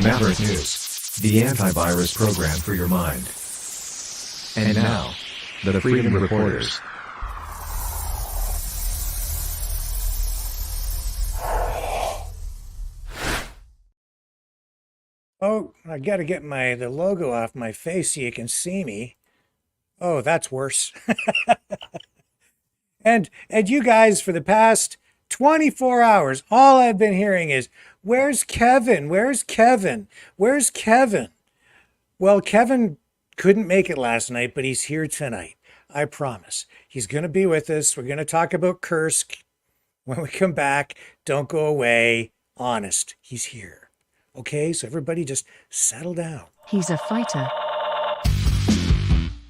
Maverick News, the antivirus program for your mind. And now, the Freedom Reporters. Oh, I gotta get the logo off my face so you can see me. Oh, that's worse. And you guys, for the past 24 hours, all I've been hearing is, where's Kevin? Where's Kevin? Where's Kevin? Well, Kevin couldn't make it last night, but he's here tonight. I promise. He's going to be with us. We're going to talk about Kursk when we come back. Don't go away. Honest, he's here. Okay, so everybody just settle down. He's a fighter.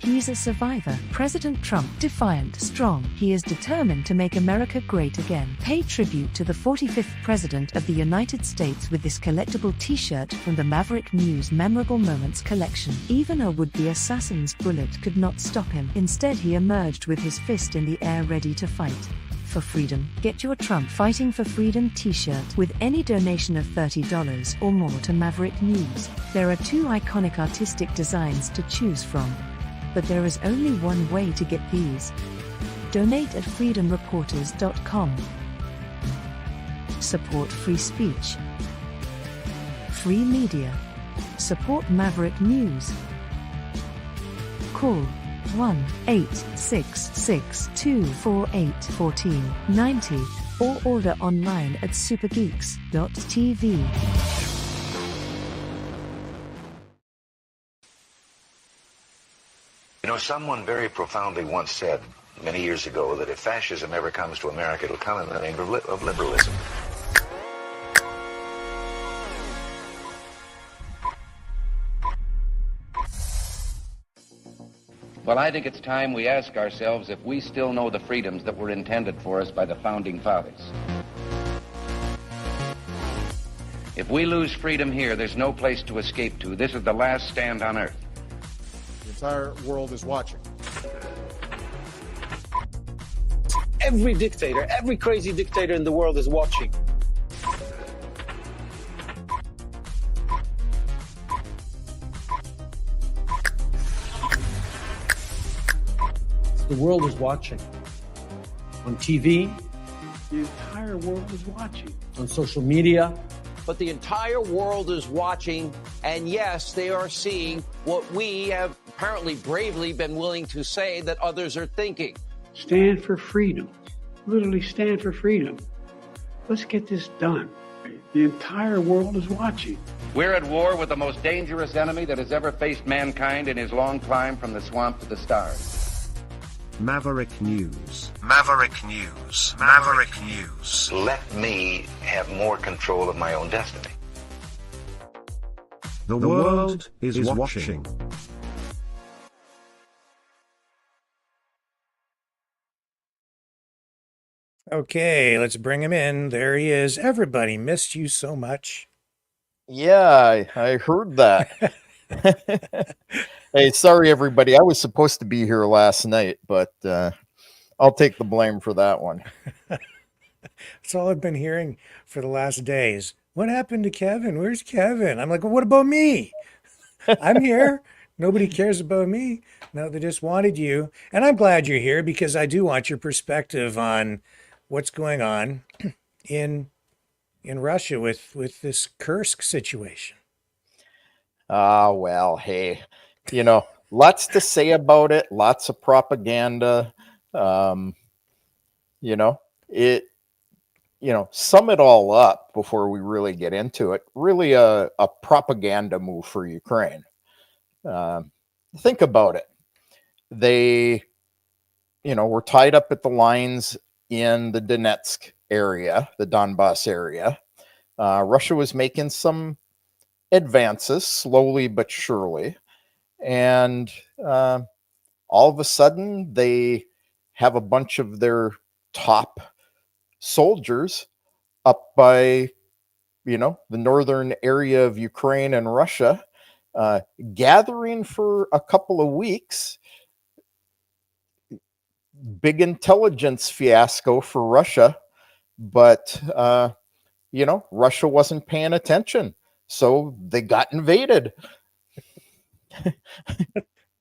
He's a survivor. President Trump, defiant, strong. He is determined to make America great again. Pay tribute to the 45th President of the United States with this collectible t-shirt from the Maverick News Memorable Moments collection. Even a would-be assassin's bullet could not stop him. Instead, he emerged with his fist in the air ready to fight. For freedom. Get your Trump Fighting for Freedom t-shirt with any donation of $30 or more to Maverick News. There are two iconic artistic designs to choose from. But there is only one way to get these. Donate at freedomreporters.com. Support free speech. Free media. Support Maverick News. Call 1-866-248-1490 or order online at supergeeks.tv. You know, someone very profoundly once said many years ago that if fascism ever comes to America, it'll come in the name of liberalism. Well, I think it's time we ask ourselves if we still know the freedoms that were intended for us by the Founding Fathers. If we lose freedom here, there's no place to escape to. This is the last stand on earth. The entire world is watching. Every dictator, every crazy dictator in the world is watching. The world is watching. On TV, the entire world is watching. On social media. But the entire world is watching, and yes, they are seeing what we have apparently bravely been willing to say that others are thinking. Stand for freedom. Literally stand for freedom. Let's get this done. The entire world is watching. We're at war with the most dangerous enemy that has ever faced mankind in his long climb from the swamp to the stars. Maverick News. Maverick News. Maverick News. Let me have more control of my own destiny. The world is watching. Okay, let's bring him in. There he is. Everybody missed you so much. Yeah, I heard that. Hey, sorry everybody. I was supposed to be here last night, but I'll take the blame for that one. That's all I've been hearing for the last days. What happened to Kevin? Where's Kevin? I'm like, well, what about me? I'm here. Nobody cares about me. No, they just wanted you. And I'm glad you're here because I do want your perspective on what's going on in Russia with this Kursk situation. Well, hey, you know, lots to say about it, lots of propaganda. You know, sum it all up before we really get into it, really a propaganda move for Ukraine. Think about it. They, were tied up at the lines in the Donetsk area, the Donbass area. Russia was making some advances, slowly but surely. And all of a sudden, they have a bunch of their top soldiers up by, the northern area of Ukraine and Russia, gathering for a couple of weeks. Big intelligence fiasco for Russia, but, Russia wasn't paying attention. So they got invaded.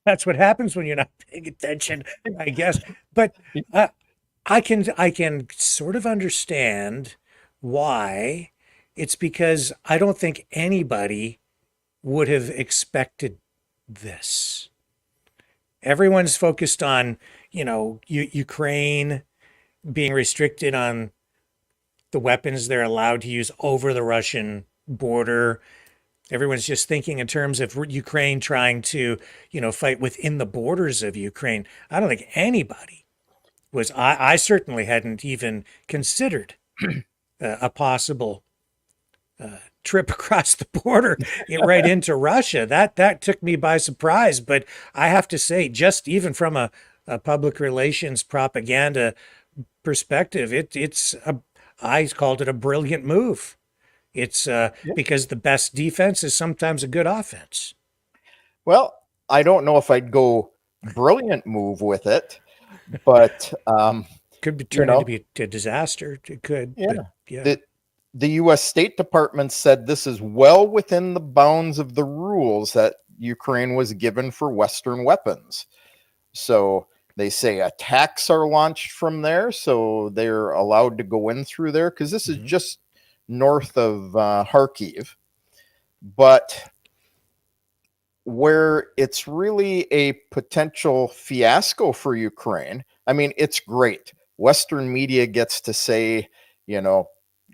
That's what happens when you're not paying attention, I guess. But I can sort of understand why. It's because I don't think anybody would have expected this. Everyone's focused on, Ukraine being restricted on the weapons they're allowed to use over the Russian border. Everyone's just thinking in terms of Ukraine trying to, fight within the borders of Ukraine. I don't think anybody was, I certainly hadn't even considered a possible trip across the border right into Russia. That took me by surprise. But I have to say, just even from a public relations propaganda perspective, I called it a brilliant move. It's because the best defense is sometimes a good offense. Well, I don't know if I'd go brilliant move with it, but could be turned out to be a disaster. It could. Yeah. But, yeah. The U.S. State Department said this is well within the bounds of the rules that Ukraine was given for Western weapons. So they say attacks are launched from there, so they're allowed to go in through there, because this is just north of Kharkiv. But where it's really a potential fiasco for Ukraine, I mean, it's great. Western media gets to say,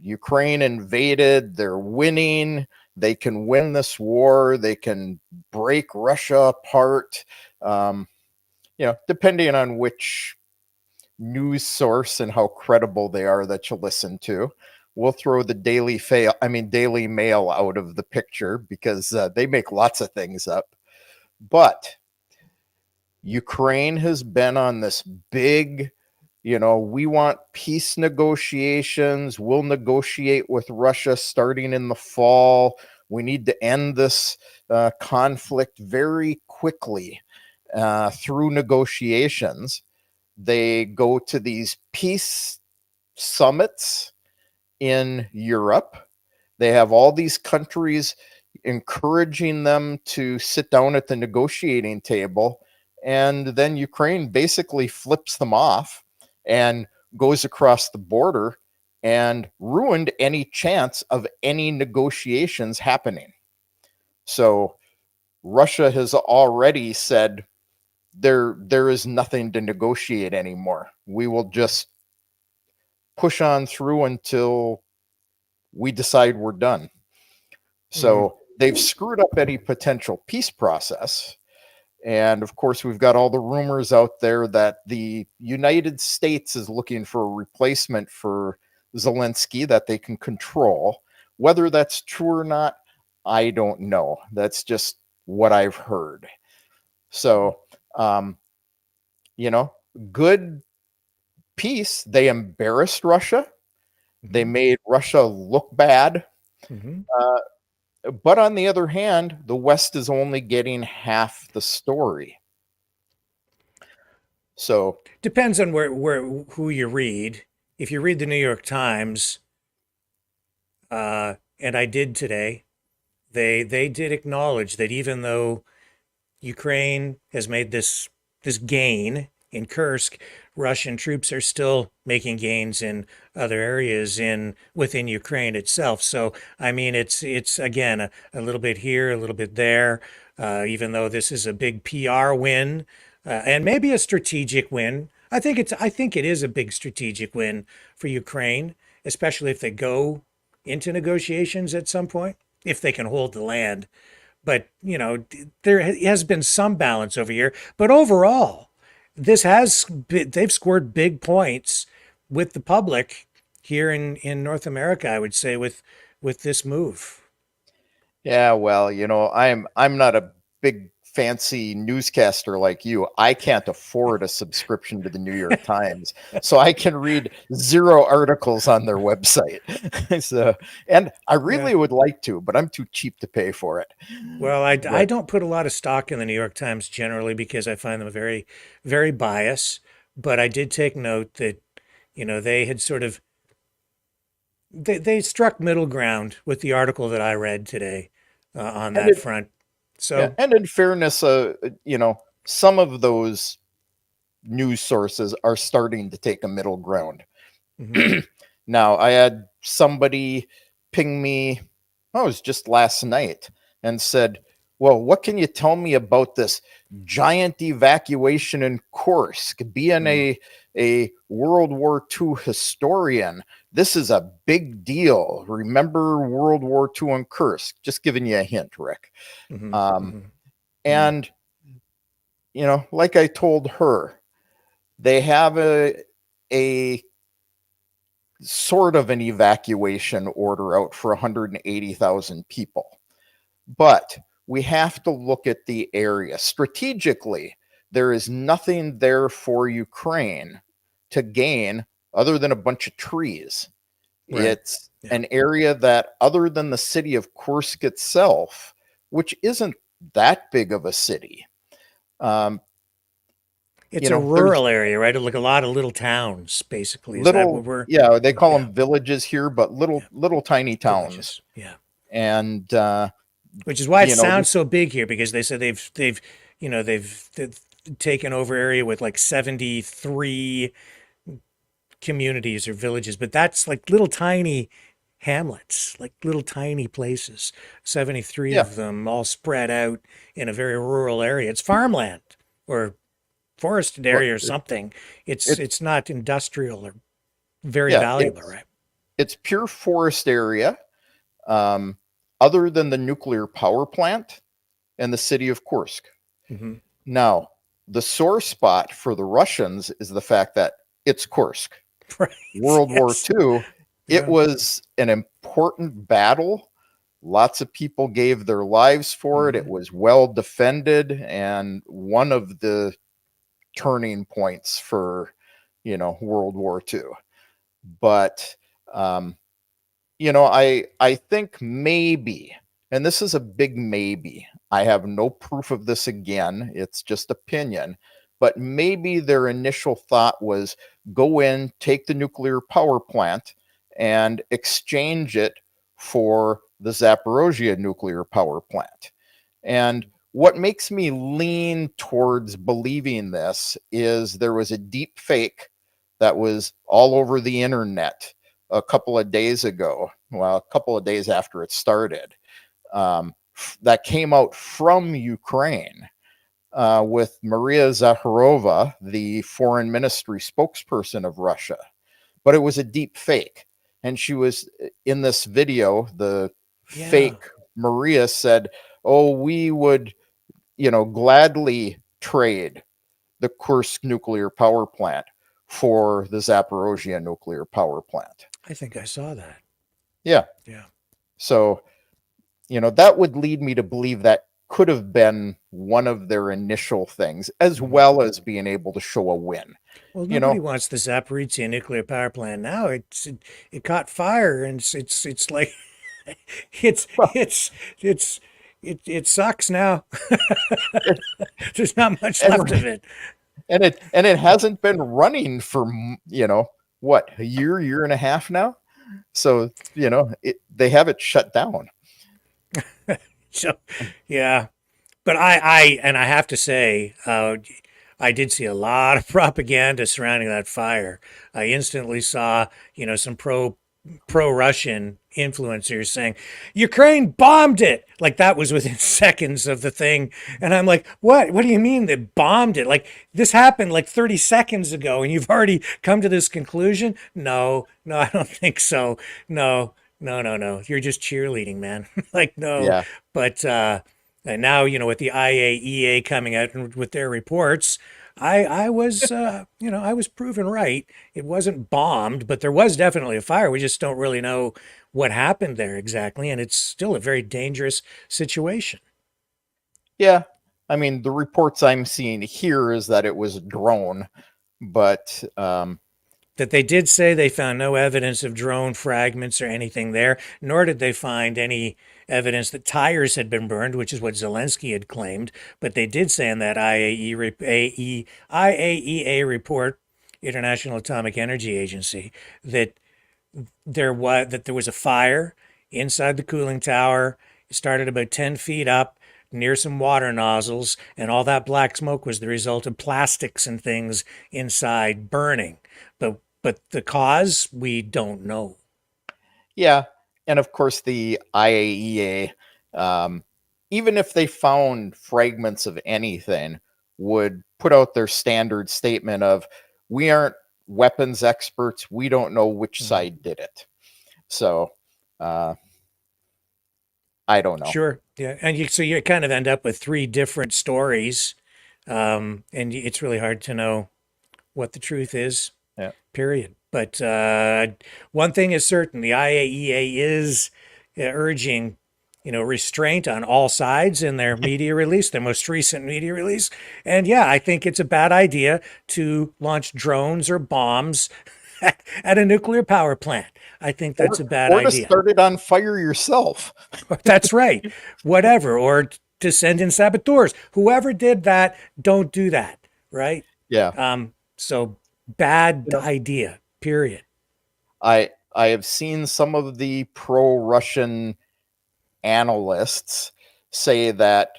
Ukraine invaded, they're winning, they can win this war, they can break Russia apart, depending on which news source and how credible they are that you listen to. We'll throw the Daily Mail out of the picture because they make lots of things up. But Ukraine has been on this big, we want peace negotiations. We'll negotiate with Russia starting in the fall. We need to end this conflict very quickly through negotiations. They go to these peace summits in Europe. They have all these countries encouraging them to sit down at the negotiating table. And then Ukraine basically flips them off and goes across the border and ruined any chance of any negotiations happening. So Russia has already said there is nothing to negotiate anymore. We will just push on through until we decide we're done. So they've screwed up any potential peace process. And of course, we've got all the rumors out there that the United States is looking for a replacement for Zelensky that they can control. Whether that's true or not, I don't know. That's just what I've heard. So, good peace. They embarrassed Russia. They made Russia look bad. But on the other hand, the West is only getting half the story. So depends on who you read. If you read the New York Times, and I did today, they did acknowledge that even though Ukraine has made this gain in Kursk, Russian troops are still making gains in other areas within Ukraine itself. So, I mean, it's again a little bit here, a little bit there. Even though this is a big PR win and maybe a strategic win, I think it is a big strategic win for Ukraine. especially if they go into negotiations at some point, if they can hold the land. But, there has been some balance over here. But overall, they've scored big points with the public here in North America, I would say, with this move. Yeah, well, I'm not a big fancy newscaster like you. I can't afford a subscription to the New York Times, so I can read 0 articles on their website. So, and I really would like to, but I'm too cheap to pay for it. Well, I don't put a lot of stock in the New York Times generally because I find them very, very biased. But I did take note that, they had sort of they struck middle ground with the article that I read today on that front. So, and in fairness, some of those news sources are starting to take a middle ground. Mm-hmm. Now, I had somebody ping me, it was just last night, and said, well, what can you tell me about this giant evacuation in Kursk? Being a World War II historian, this is a big deal. Remember World War II in Kursk? Just giving you a hint, Rick. And, like I told her, they have a sort of an evacuation order out for 180,000 people. But we have to look at the area. Strategically, there is nothing there for Ukraine to gain other than a bunch of trees. Right. It's an area that, other than the city of Kursk itself, which isn't that big of a city. It's a rural area, right? Like a lot of little towns, basically. Is little, that what we're... Yeah, they call them villages here, but little tiny towns. Villages. Yeah. And which is why it sounds so big here, because they said they've taken over area with like 73 communities or villages, but that's like little tiny hamlets, like little tiny places. 73 of them all spread out in a very rural area. It's farmland or forested area or something. It's not industrial or very valuable, right? It's pure forest area. Other than the nuclear power plant and the city of Kursk. Mm-hmm. Now, the sore spot for the Russians is the fact that it's Kursk. Right. World War II, it was an important battle. Lots of people gave their lives for it. It was well defended, and one of the turning points for, World War II. But, I think maybe, and this is a big maybe, I have no proof of this again, it's just opinion, but maybe their initial thought was go in, take the nuclear power plant, and exchange it for the Zaporozhye nuclear power plant. And what makes me lean towards believing this is there was a deep fake that was all over the internet a couple of days ago, well, a couple of days after it started, that came out from Ukraine with Maria Zakharova, the foreign ministry spokesperson of Russia. But it was a deep fake. And she was in this video, the fake Maria said, oh, we would, gladly trade the Kursk nuclear power plant for the Zaporozhye nuclear power plant. I think I saw that. Yeah. Yeah. So, that would lead me to believe that could have been one of their initial things, as well as being able to show a win. Well, nobody wants the Zaporizhzhia nuclear power plant now. It caught fire, and it's like it sucks now. There's not much left of it. And it hasn't been running for, what, a year and a half now. So, they have it shut down. So, yeah, but I have to say, I did see a lot of propaganda surrounding that fire. I instantly saw, some pro-Russian influencers saying Ukraine bombed it, like that was within seconds of the thing. And I'm like, what do you mean they bombed it? Like, this happened like 30 seconds ago and you've already come to this conclusion? No, I don't think so. No, you're just cheerleading, man. Like, no. Yeah. But and now, with the IAEA coming out and with their reports, I was, I was proven right. It wasn't bombed, but there was definitely a fire. We just don't really know what happened there exactly. And it's still a very dangerous situation. Yeah. I mean, the reports I'm seeing here is that it was a drone, but that they did say they found no evidence of drone fragments or anything there, nor did they find any evidence that tires had been burned, which is what Zelensky had claimed. But they did say in that IAEA report, International Atomic Energy Agency, that there was a fire inside the cooling tower. It started about 10 feet up near some water nozzles, and all that black smoke was the result of plastics and things inside burning. But the cause, we don't know. Yeah. And of course, the IAEA, even if they found fragments of anything, would put out their standard statement of, we aren't weapons experts. We don't know which side did it. So I don't know. Sure. Yeah. And so you kind of end up with three different stories. And it's really hard to know what the truth is. Yeah. Period. But one thing is certain: the IAEA is urging, restraint on all sides in their media release, their most recent media release. And yeah, I think it's a bad idea to launch drones or bombs at a nuclear power plant. I think that's a bad idea. Or to start it on fire yourself. That's right. Whatever. Or to send in saboteurs. Whoever did that, don't do that. Right? Yeah. So bad idea, period. I have seen some of the pro-Russian analysts say that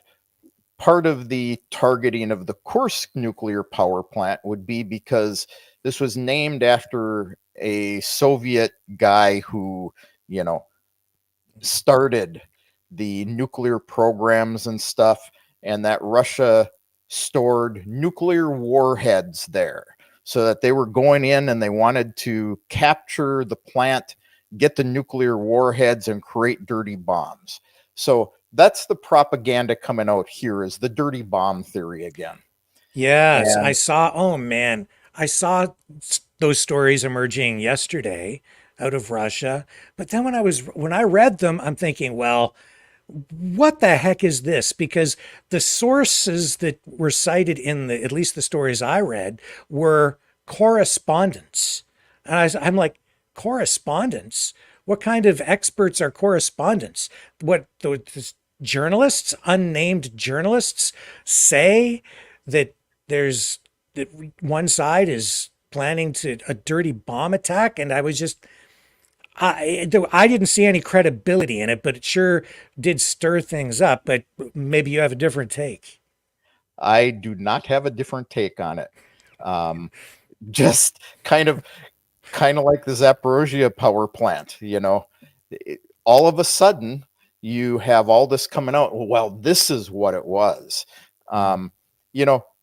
part of the targeting of the Kursk nuclear power plant would be because this was named after a Soviet guy who, started the nuclear programs and stuff, and that Russia stored nuclear warheads there. So that they were going in and they wanted to capture the plant, get the nuclear warheads, and create dirty bombs. So that's the propaganda coming out here, is the dirty bomb theory again. Yes, and I saw those stories emerging yesterday out of Russia. But then when I read them, I'm thinking, well, what the heck is this? Because the sources that were cited in at least the stories I read, were correspondence. And I'm like, correspondence? What kind of experts are correspondents? What the journalists, unnamed journalists, say that that one side is planning a dirty bomb attack? And I was just, I didn't see any credibility in it, but it sure did stir things up. But maybe you have a different take. I do not have a different take on it. Just kind of like the Zaporozhye power plant. All of a sudden you have all this coming out. Well, this is what it was.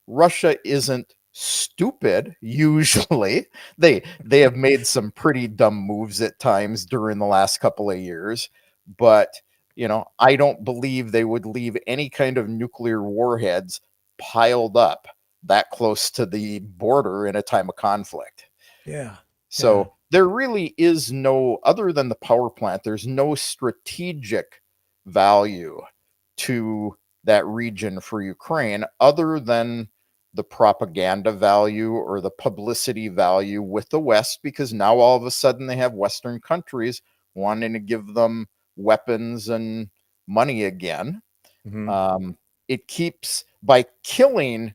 Russia isn't stupid. Usually they have made some pretty dumb moves at times during the last couple of years, but I don't believe they would leave any kind of nuclear warheads piled up that close to the border in a time of conflict. Yeah. So there really is no, other than the power plant, there's no strategic value to that region for Ukraine other than the propaganda value or the publicity value with the West, because now all of a sudden they have Western countries wanting to give them weapons and money again. Mm-hmm. It keeps, by killing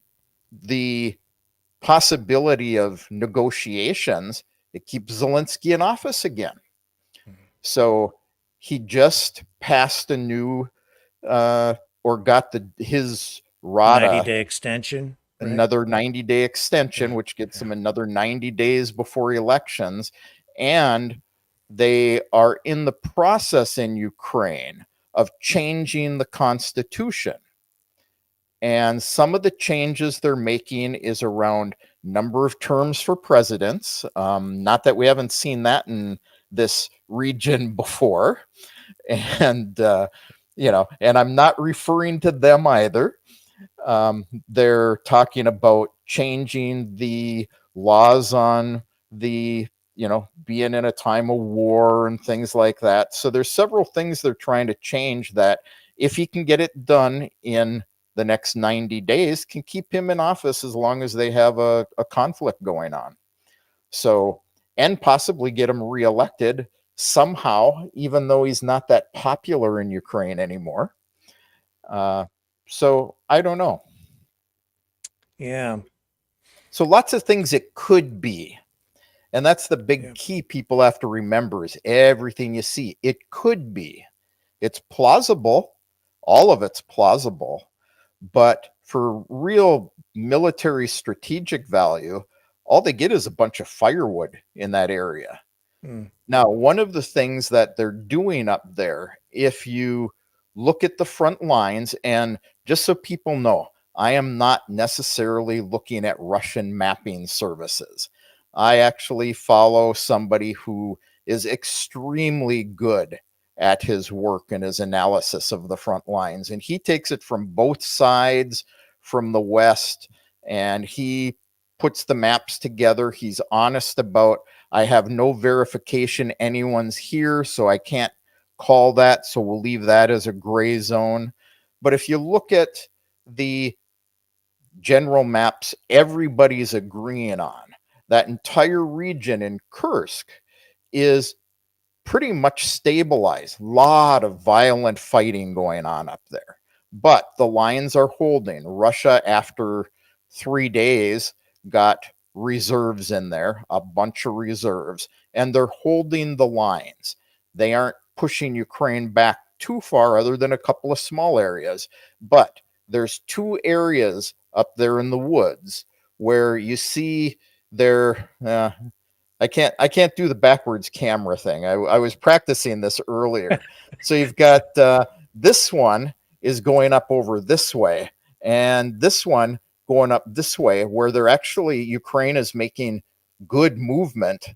the possibility of negotiations, it keeps Zelensky in office again. Mm-hmm. So he just passed a new, or got his RADA 90-day extension. Right? Another 90-day extension, which gets him another 90 days before elections. And they are in the process in Ukraine of changing the constitution. And some of the changes they're making is around number of terms for presidents. Not that we haven't seen that in this region before. And, and I'm not referring to them either. They're talking about changing the laws on the, being in a time of war and things like that. So there's several things they're trying to change that, if he can get it done in the next 90 days, can keep him in office as long as they have a conflict going on. So, and possibly get him reelected somehow, even though he's not that popular in Ukraine anymore. So I don't know. Yeah. So lots of things it could be. And that's the big key people have to remember, is everything you see, it could be. It's plausible. All of it's plausible. But for real military strategic value, all they get is a bunch of firewood in that area. Now, one of the things that they're doing up there, if you look at the front lines, and just so people know, I am not necessarily looking at Russian mapping services. I actually follow somebody who is extremely good at his work and his analysis of the front lines. And he takes it from both sides, from the West, and he puts the maps together. He's honest about, I have no verification anyone's here, so I can't call that. So we'll leave that as a gray zone. But if you look at the general maps everybody's agreeing on, that entire region in Kursk is pretty much stabilized. A lot of violent fighting going on up there. But the lines are holding. Russia, after 3 days, got reserves in there, a bunch of reserves, and they're holding the lines. They aren't pushing Ukraine back too far, other than a couple of small areas. But there's 2 areas up there in the woods where you see their I can't do the backwards camera thing. I was practicing this earlier. So you've got this one is going up over this way, and this one going up this way, where they're actually, Ukraine is making good movement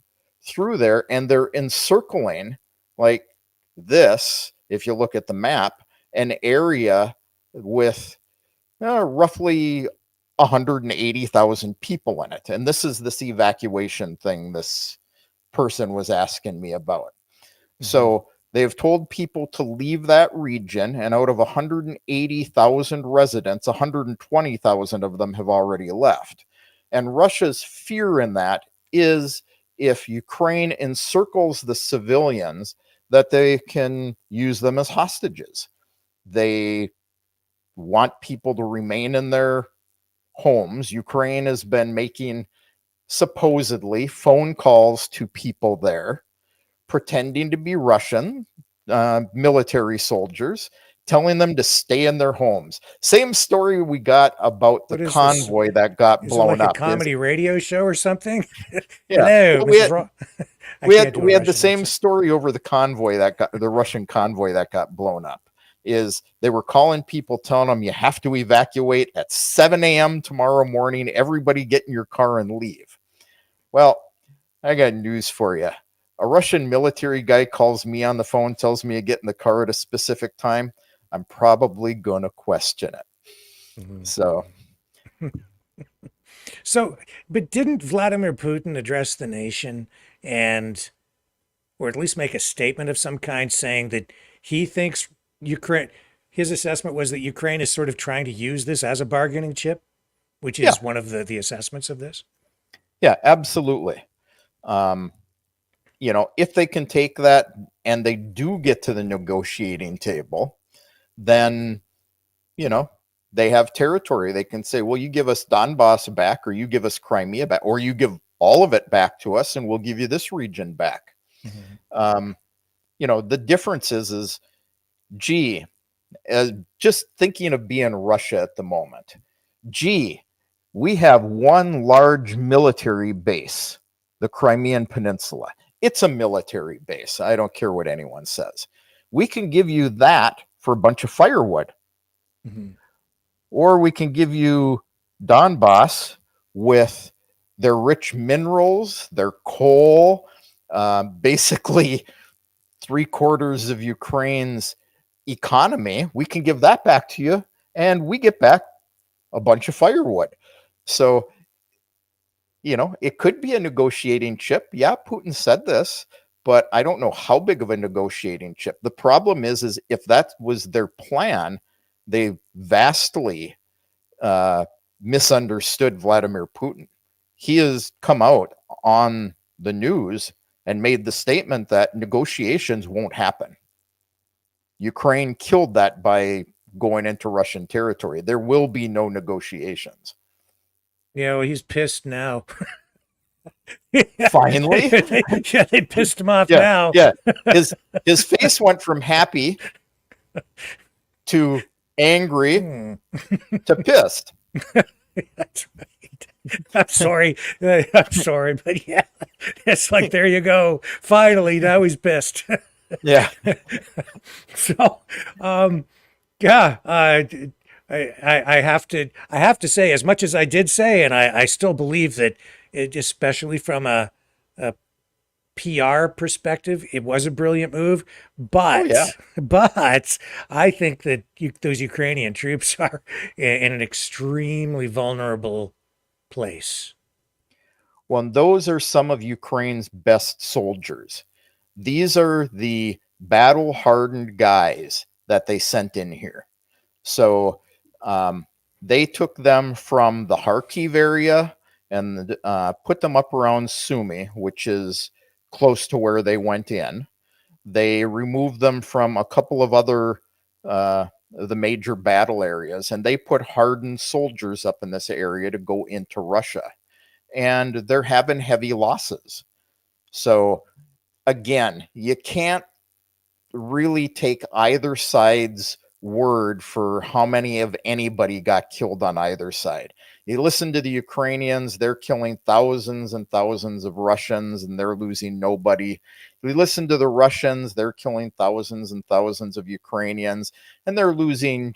through there, and they're encircling, like this, if you look at the map, an area with roughly 180,000 people in it. And this is this evacuation thing this person was asking me about. So they've told people to leave that region, and out of 180,000 residents, 120,000 of them have already left. And Russia's fear in that is, if Ukraine encircles the civilians, that they can use them as hostages. They want people to remain in their homes. Ukraine has been making, supposedly, phone calls to people there, pretending to be Russian military soldiers, telling them to stay in their homes. Same story we got about the convoy that got blown like up. A comedy radio show or something? Yeah. Hello, we had the same story over the convoy that got, the Russian convoy that got blown up. Is they were calling people, telling them, you have to evacuate at 7 a.m. tomorrow morning. Everybody get in your car and leave. Well, I got news for you. A Russian military guy calls me on the phone, tells me to get in the car at a specific time. I'm probably going to question it. So, but didn't Vladimir Putin address the nation or at least make a statement of some kind, saying that he thinks Ukraine, his assessment was that Ukraine is sort of trying to use this as a bargaining chip, which is one of the assessments of this? Yeah, absolutely. If they can take that and they do get to the negotiating table, then, they have territory. They can say, well, you give us Donbass back, or you give us Crimea back, or you give all of it back to us and we'll give you this region back. The difference is just thinking of being Russia at the moment, we have one large military base, the Crimean Peninsula. It's a military base. I don't care what anyone says. We can give you that for a bunch of firewood. Mm-hmm. Or we can give you Donbass with their rich minerals, their coal, basically 3/4 of Ukraine's economy. We can give that back to you, and we get back a bunch of firewood. So, it could be a negotiating chip. Yeah, Putin said this, but I don't know how big of a negotiating chip. The problem is if that was their plan, they vastly misunderstood Vladimir Putin. He has come out on the news and made the statement that negotiations won't happen. Ukraine killed that by going into Russian territory. There will be no negotiations. Yeah, well, he's pissed now. Finally? Yeah, they pissed him off Yeah, now. yeah. His face went from happy to angry to pissed. That's right. I'm sorry. I'm sorry, but yeah, it's like, there you go. Finally, now he's pissed. Yeah. So, yeah, I have to say, as much as I did say, and I still believe that, especially from a PR perspective, it was a brilliant move. But but I think that those Ukrainian troops are in an extremely vulnerable place. Well, and those are some of Ukraine's best soldiers. These are the battle-hardened guys that they sent in here. So they took them from the Kharkiv area and put them up around Sumy, which is close to where they went in. They removed them from a couple of other the major battle areas, and they put hardened soldiers up in this area to go into Russia. And they're having heavy losses. So again, you can't really take either side's word for how many of anybody got killed on either side. You listen to the Ukrainians, they're killing thousands and thousands of Russians and they're losing nobody. We listen to the Russians, they're killing thousands and thousands of Ukrainians and they're losing,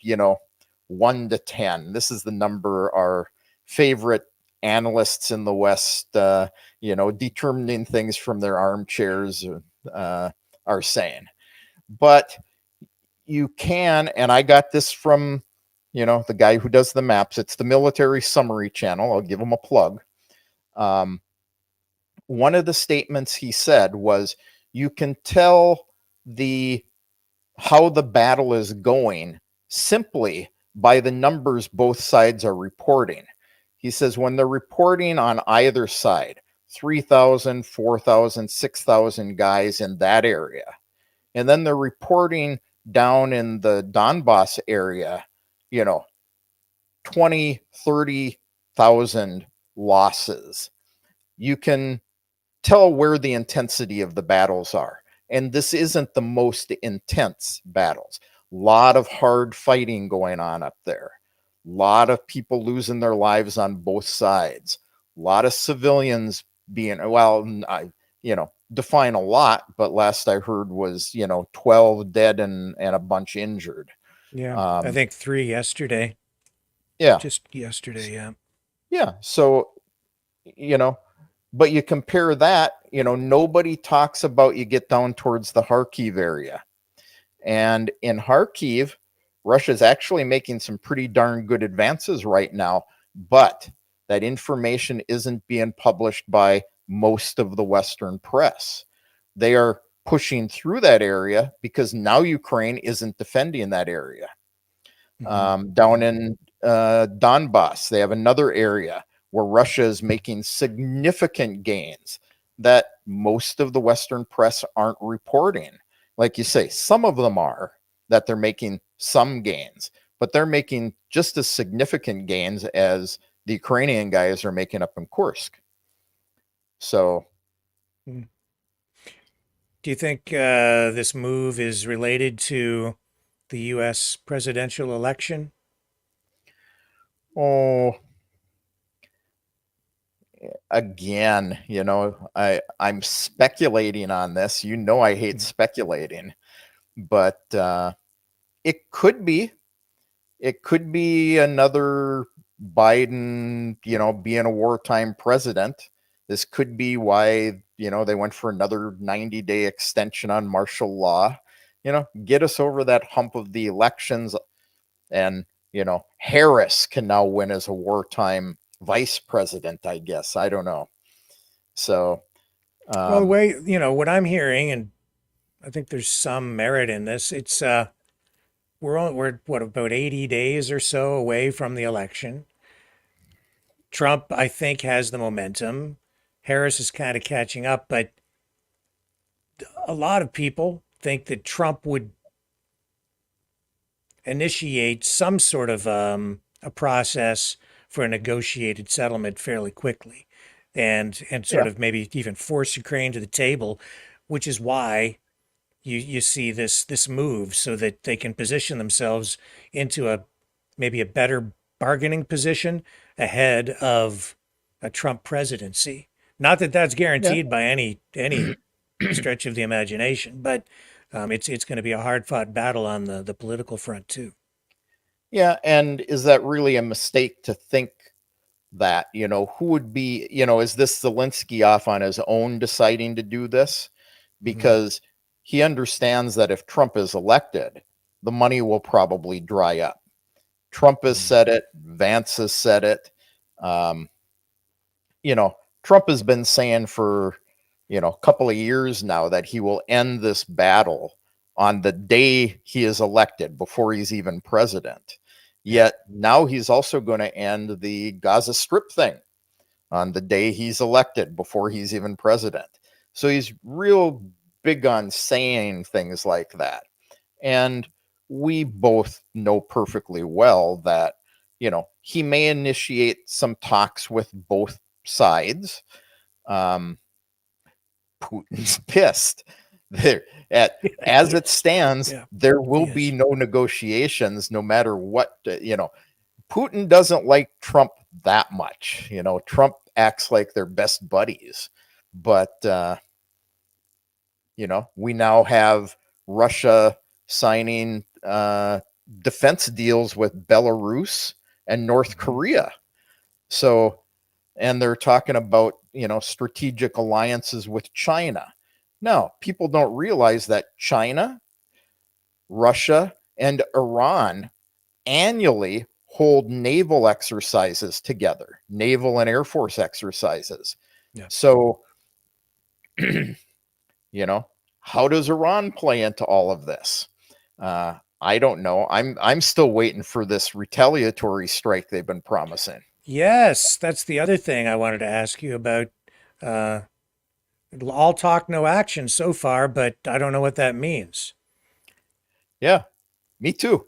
1 to 10. This is the number our favorite analysts in the West, determining things from their armchairs are saying. But you can, and I got this from, the guy who does the maps. It's the Military Summary Channel. I'll give him a plug. One of the statements he said was, you can tell how the battle is going simply by the numbers both sides are reporting. He says when they're reporting on either side, 3,000, 4,000, 6,000 guys in that area, and then they're reporting down in the Donbass area, 20, 30,000 losses. You can tell where the intensity of the battles are. And this isn't the most intense battles. A lot of hard fighting going on up there. A lot of people losing their lives on both sides. A lot of civilians being, define a lot, but last I heard was, 12 dead and a bunch injured. Yeah, I think 3 yesterday. Yeah. Just yesterday, yeah. Yeah, so, but you compare that, nobody talks about you get down towards the Kharkiv area. And in Kharkiv, Russia's actually making some pretty darn good advances right now, but that information isn't being published by most of the Western press. They are pushing through that area because now Ukraine isn't defending that area. Down in Donbass, they have another area where Russia is making significant gains that most of the Western press aren't reporting. Like you say, some of them are, that they're making some gains, but they're making just as significant gains as the Ukrainian guys are making up in Kursk. So, do you think this move is related to the U.S. presidential election? Oh, again, I'm speculating on this. I hate speculating, but it could be another Biden, being a wartime president. This could be why, they went for another 90-day extension on martial law, get us over that hump of the elections. And, Harris can now win as a wartime vice president, I guess. I don't know. So, well, the way, what I'm hearing, and I think there's some merit in this, it's, we're what, about 80 days or so away from the election. Trump, I think, has the momentum. Harris is kind of catching up, but a lot of people think that Trump would initiate some sort of a process for a negotiated settlement fairly quickly, and sort of maybe even force Ukraine to the table, which is why you see this move, so that they can position themselves into maybe a better bargaining position ahead of a Trump presidency. Not that that's guaranteed by any stretch of the imagination, but it's going to be a hard-fought battle on the political front too. Yeah, and is that really a mistake to think that, who would be, is this Zelensky off on his own deciding to do this? Because he understands that if Trump is elected, the money will probably dry up. Trump has said it. Vance has said it. Trump has been saying for, a couple of years now that he will end this battle on the day he is elected, before he's even president. Yet now he's also going to end the Gaza Strip thing on the day he's elected, before he's even president. So he's real big on saying things like that. And we both know perfectly well that, he may initiate some talks with both sides. Putin's pissed. As it stands, there will be no negotiations, no matter what. Putin doesn't like Trump that much. Trump acts like they're best buddies, but we now have Russia signing defense deals with Belarus and North Korea. So, and they're talking about, strategic alliances with China. Now, people don't realize that China, Russia, and Iran annually hold naval exercises together, naval and Air Force exercises. Yeah. So, how does Iran play into all of this? I don't know. I'm still waiting for this retaliatory strike they've been promising. Yes, that's the other thing I wanted to ask you about. All talk, no action so far, but I don't know what that means. Yeah, me too.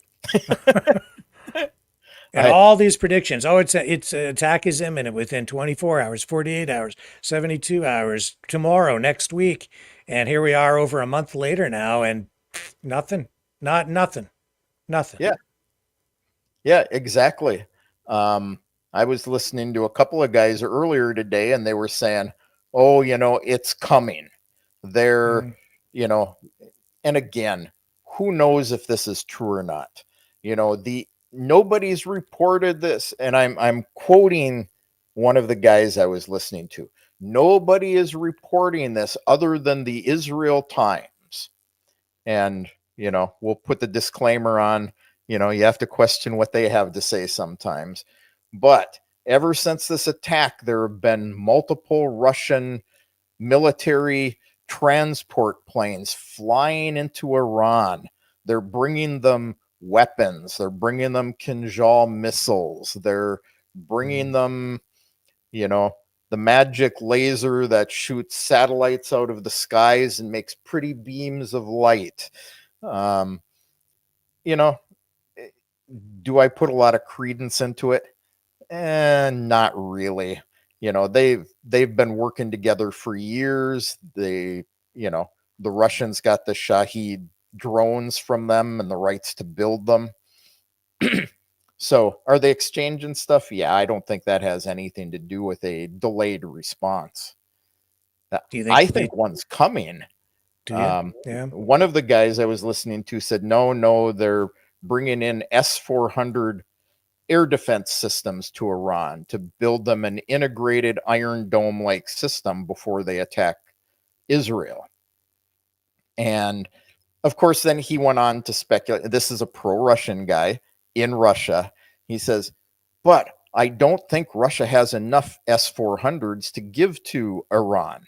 And all these predictions. Oh, it's attack is imminent within 24 hours, 48 hours, 72 hours, tomorrow, next week. And here we are over a month later now, and nothing. Nothing. Yeah, exactly. I was listening to a couple of guys earlier today, and they were saying, oh, it's coming. They're, and again, who knows if this is true or not? Nobody's reported this, and I'm quoting one of the guys I was listening to. Nobody is reporting this other than the Israel Times. And, we'll put the disclaimer on, you have to question what they have to say sometimes. But ever since this attack, there have been multiple Russian military transport planes flying into Iran. They're bringing them weapons. They're bringing them Kinjal missiles. They're bringing them, the magic laser that shoots satellites out of the skies and makes pretty beams of light. Do I put a lot of credence into it? Not really. They've been working together for years. The Russians got the Shahid drones from them and the rights to build them. So are they exchanging stuff? Yeah, I don't think that has anything to do with a delayed response. Do you think I think one's coming. Do you? Yeah. One of the guys I was listening to said, no, they're bringing in S-400 air defense systems to Iran to build them an integrated Iron Dome-like system before they attack Israel. And of course, then he went on to speculate. This is a pro-Russian guy in Russia. He says, but I don't think Russia has enough S-400s to give to Iran.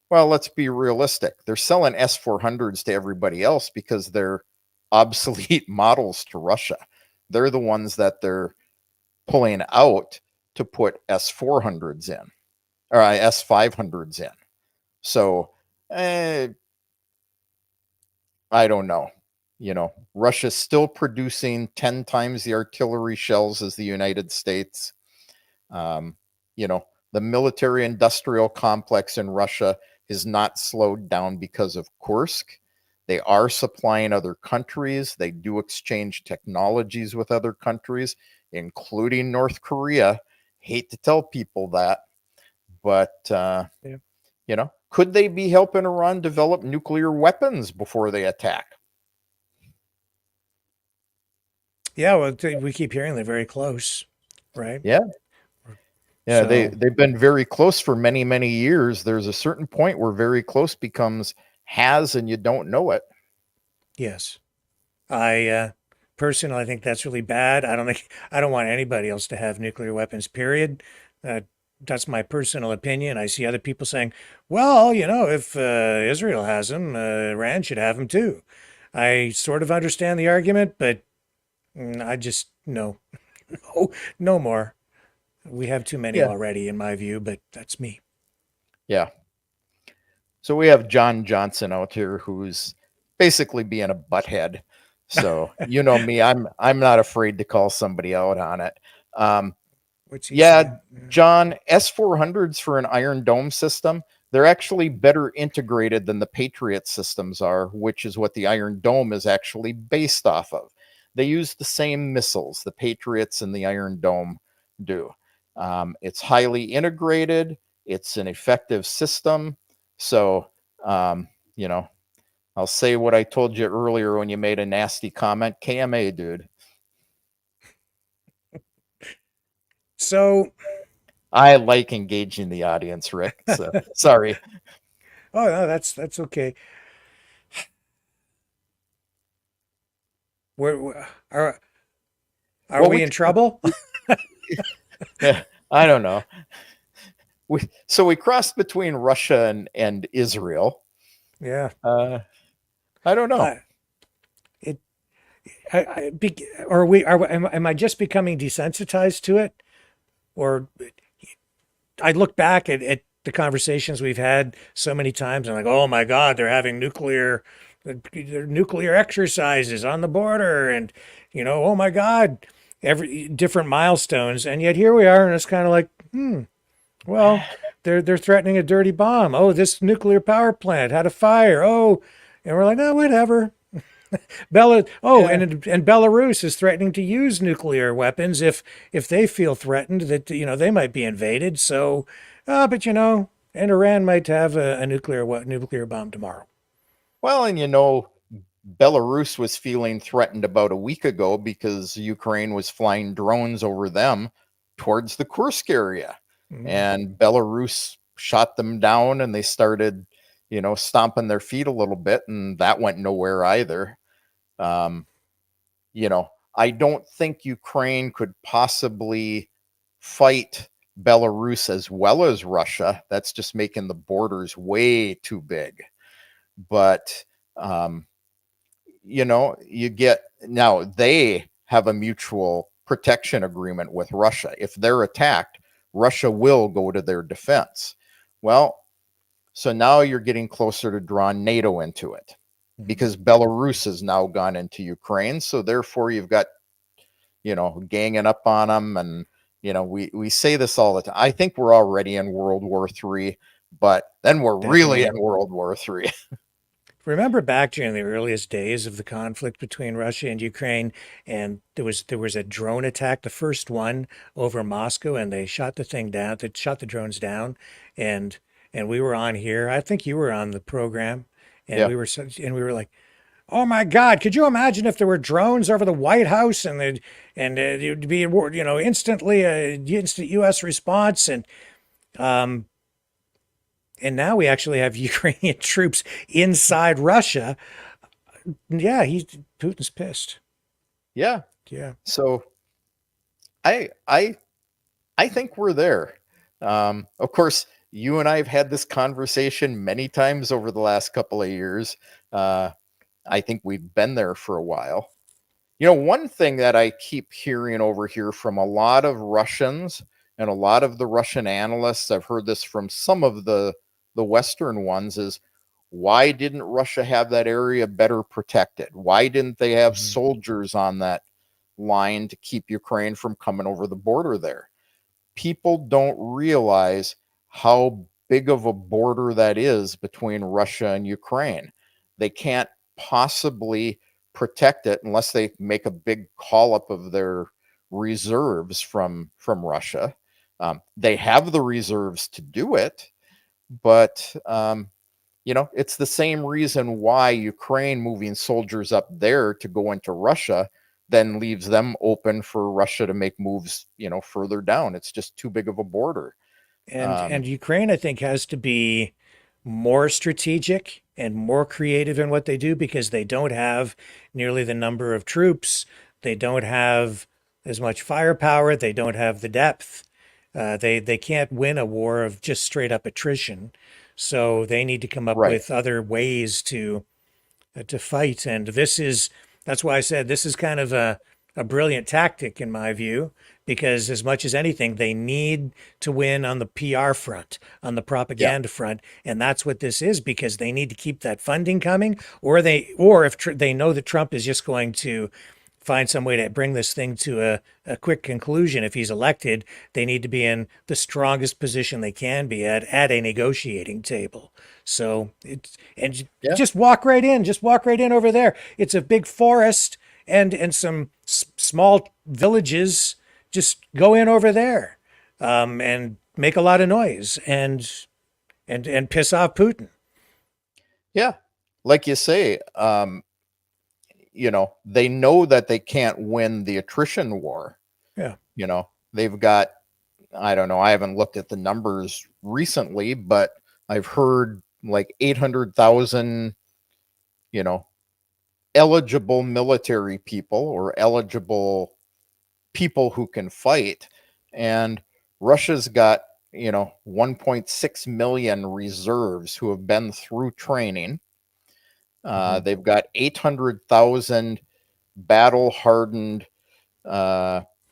Well, let's be realistic. They're selling S-400s to everybody else because they're obsolete models to Russia. They're the ones that they're pulling out to put S-400s in, or S-500s in. So, I don't know. Russia's still producing 10 times the artillery shells as the United States. The military industrial complex in Russia is not slowed down because of Kursk. They are supplying other countries. They do exchange technologies with other countries, including North Korea. Hate to tell people that, but, could they be helping Iran develop nuclear weapons before they attack? Yeah, well, we keep hearing they're very close, right? Yeah. Yeah, So- they've been very close for many, many years. There's a certain point where very close becomes has and you don't know it. Yes. I personally, I think that's really bad. I don't want anybody else to have nuclear weapons, period. That's my personal opinion. I see other people saying, well, if Israel has them, Iran should have them too. I sort of understand the argument, but I just, no, no more. We have too many already, in my view, but that's me. Yeah. So we have John Johnson out here who's basically being a butthead. So you know me, I'm not afraid to call somebody out on it. John, S-400s for an Iron Dome system, they're actually better integrated than the Patriot systems are, which is what the Iron Dome is actually based off of. They use the same missiles, the Patriots and the Iron Dome do. It's highly integrated. It's an effective system. So, I'll say what I told you earlier when you made a nasty comment. KMA, dude. So I like engaging the audience, Rick. So sorry. Oh no, that's okay. Are we in trouble? Yeah, I don't know. We crossed between Russia and Israel. Yeah. I don't know. Am I just becoming desensitized to it? Or I look back at the conversations we've had so many times and I'm like, oh my God, they're having nuclear exercises on the border. And, oh my God, every different milestones. And yet here we are. And it's kind of like, well, they're threatening a dirty bomb. Oh, this nuclear power plant had a fire. Oh, and we're like, no, whatever. And Belarus is threatening to use nuclear weapons if they feel threatened that they might be invaded. So, but and Iran might have a nuclear bomb tomorrow. Well, and Belarus was feeling threatened about a week ago because Ukraine was flying drones over them towards the Kursk area, and Belarus shot them down, and they started, stomping their feet a little bit, and that went nowhere either. I don't think Ukraine could possibly fight Belarus as well as Russia. That's just making the borders way too big. But, they have a mutual protection agreement with Russia. If they're attacked, Russia will go to their defense. Well, so now you're getting closer to drawing NATO into it, because Belarus has now gone into Ukraine. So therefore you've got, ganging up on them. And, we say this all the time. I think we're already in World War III, but then we're really in World War III. remember back during the earliest days of the conflict between Russia and Ukraine, and there was a drone attack, the first one over Moscow, and they shot the thing down. They shot the drones down, and we were on here. I think you were on the program, and Yeah. we were like, "Oh my God! Could you imagine if there were drones over the White House and it would be instantly a instant U.S. response um, and now we actually have Ukrainian troops inside Russia. Yeah, Putin's pissed. Yeah. Yeah. So I think we're there. Of course, you and I have had this conversation many times over the last couple of years. I think we've been there for a while. One thing that I keep hearing over here from a lot of Russians and a lot of the Russian analysts, I've heard this from some of the Western ones, is why didn't Russia have that area better protected? Why didn't they have soldiers on that line to keep Ukraine from coming over the border there? People don't realize how big of a border that is between Russia and Ukraine. They can't possibly protect it unless they make a big call up of their reserves from Russia. They have the reserves to do it, but it's the same reason why Ukraine moving soldiers up there to go into Russia then leaves them open for Russia to make moves, further down. It's just too big of a border. And Ukraine, I think, has to be more strategic and more creative in what they do because they don't have nearly the number of troops. They don't have as much firepower. They don't have the depth. They can't win a war of just straight up attrition. So they need to come up Right. with other ways to fight. And that's why I said this is kind of a brilliant tactic in my view, because as much as anything, they need to win on the PR front, on the propaganda front. And that's what this is, because they need to keep that funding coming, or if they know that Trump is just going to find some way to bring this thing to a quick conclusion. If he's elected, they need to be in the strongest position they can be at a negotiating table. So just walk right in over there. It's a big forest and some small villages. Just go in over there and make a lot of noise and piss off Putin. Yeah. Like you say, they know that they can't win the attrition war. Yeah. They've got, I don't know, I haven't looked at the numbers recently, but I've heard like 800,000, eligible military people or eligible people who can fight. And Russia's got, 1.6 million reserves who have been through training. They've got 800,000 battle-hardened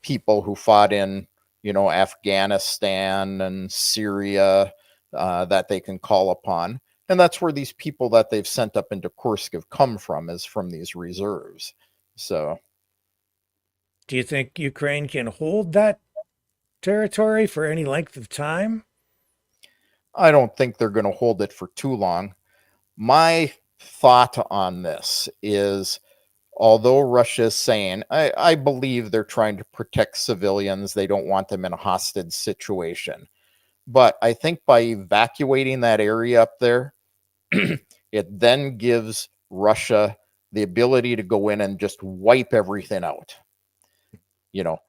people who fought in, Afghanistan and Syria that they can call upon. And that's where these people that they've sent up into Kursk have come from, is from these reserves. So, do you think Ukraine can hold that territory for any length of time? I don't think they're going to hold it for too long. My thought on this is, although Russia is saying, I believe they're trying to protect civilians, they don't want them in a hostage situation. But I think by evacuating that area up there, it then gives Russia the ability to go in and just wipe everything out.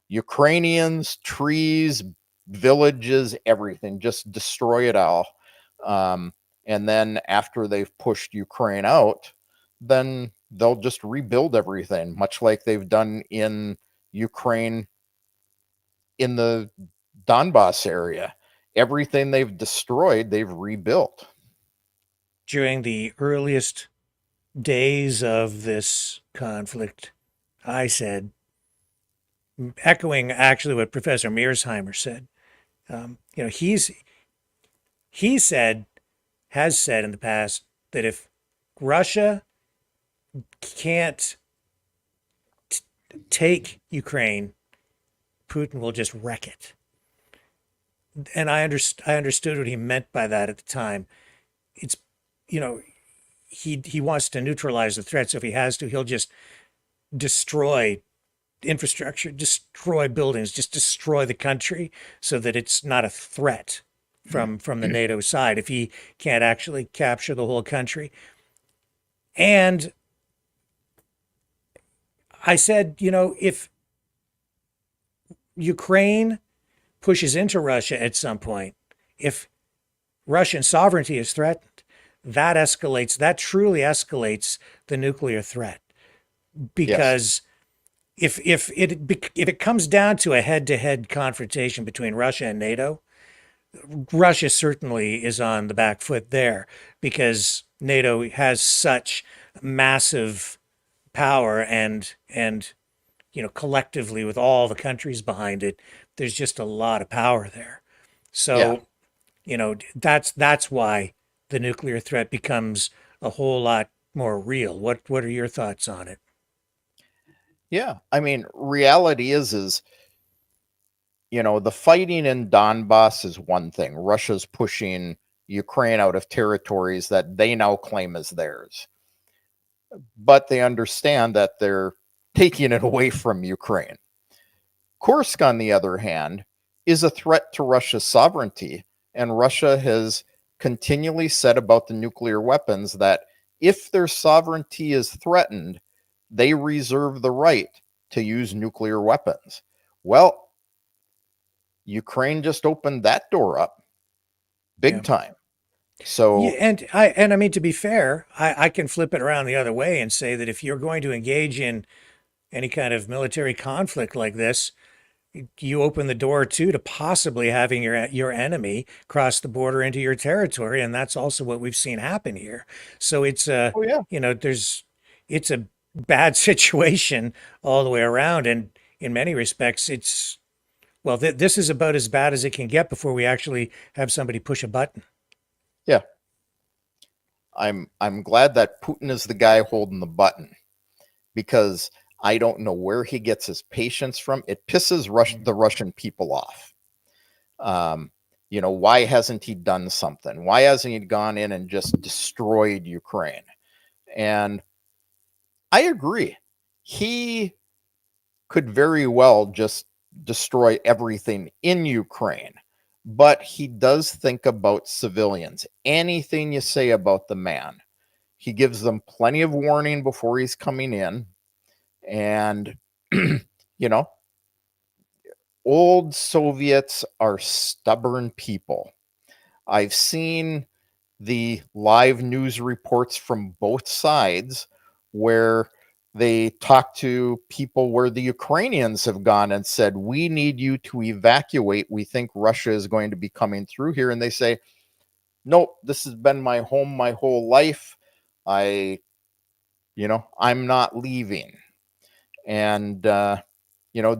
Ukrainians, trees, villages, everything, just destroy it all. And then after they've pushed Ukraine out, then they'll just rebuild everything, much like they've done in Ukraine in the Donbass area. Everything they've destroyed, they've rebuilt. During the earliest days of this conflict, I said, echoing actually what Professor Mearsheimer said, he has said in the past that if Russia can't take Ukraine, Putin will just wreck it. And I understood what he meant by that at the time. It's, he wants to neutralize the threat. So if he has to, he'll just destroy infrastructure, destroy buildings, just destroy the country so that it's not a threat from the NATO side if he can't actually capture the whole country. And I said, if Ukraine pushes into Russia at some point, if Russian sovereignty is threatened, that truly escalates the nuclear threat. Because if it comes down to a head-to-head confrontation between Russia and NATO, Russia certainly is on the back foot there, because NATO has such massive power and collectively with all the countries behind it, there's just a lot of power there. So, that's why the nuclear threat becomes a whole lot more real. What are your thoughts on it? Yeah, I mean, reality is the fighting in Donbass is one thing. Russia's pushing Ukraine out of territories that they now claim as theirs. But they understand that they're taking it away from Ukraine. Kursk, on the other hand, is a threat to Russia's sovereignty. And Russia has continually said about the nuclear weapons that if their sovereignty is threatened, they reserve the right to use nuclear weapons. Well, Ukraine just opened that door up big time. So, and I mean, to be fair, I can flip it around the other way and say that if you're going to engage in any kind of military conflict like this, you open the door too to possibly having your enemy cross the border into your territory, and that's also what we've seen happen here. So it's it's a bad situation all the way around, and in many respects, this is about as bad as it can get before we actually have somebody push a button. Yeah, I'm glad that Putin is the guy holding the button, because I don't know where he gets his patience from. It pisses the Russian people off. Why hasn't he done something? Why hasn't he gone in and just destroyed Ukraine? And I agree. He could very well just destroy everything in Ukraine, but he does think about civilians. Anything you say about the man, he gives them plenty of warning before he's coming in. And, old Soviets are stubborn people. I've seen the live news reports from both sides where they talk to people where the Ukrainians have gone and said, we need you to evacuate. We think Russia is going to be coming through here. And they say, nope, this has been my home my whole life. I'm not leaving. And,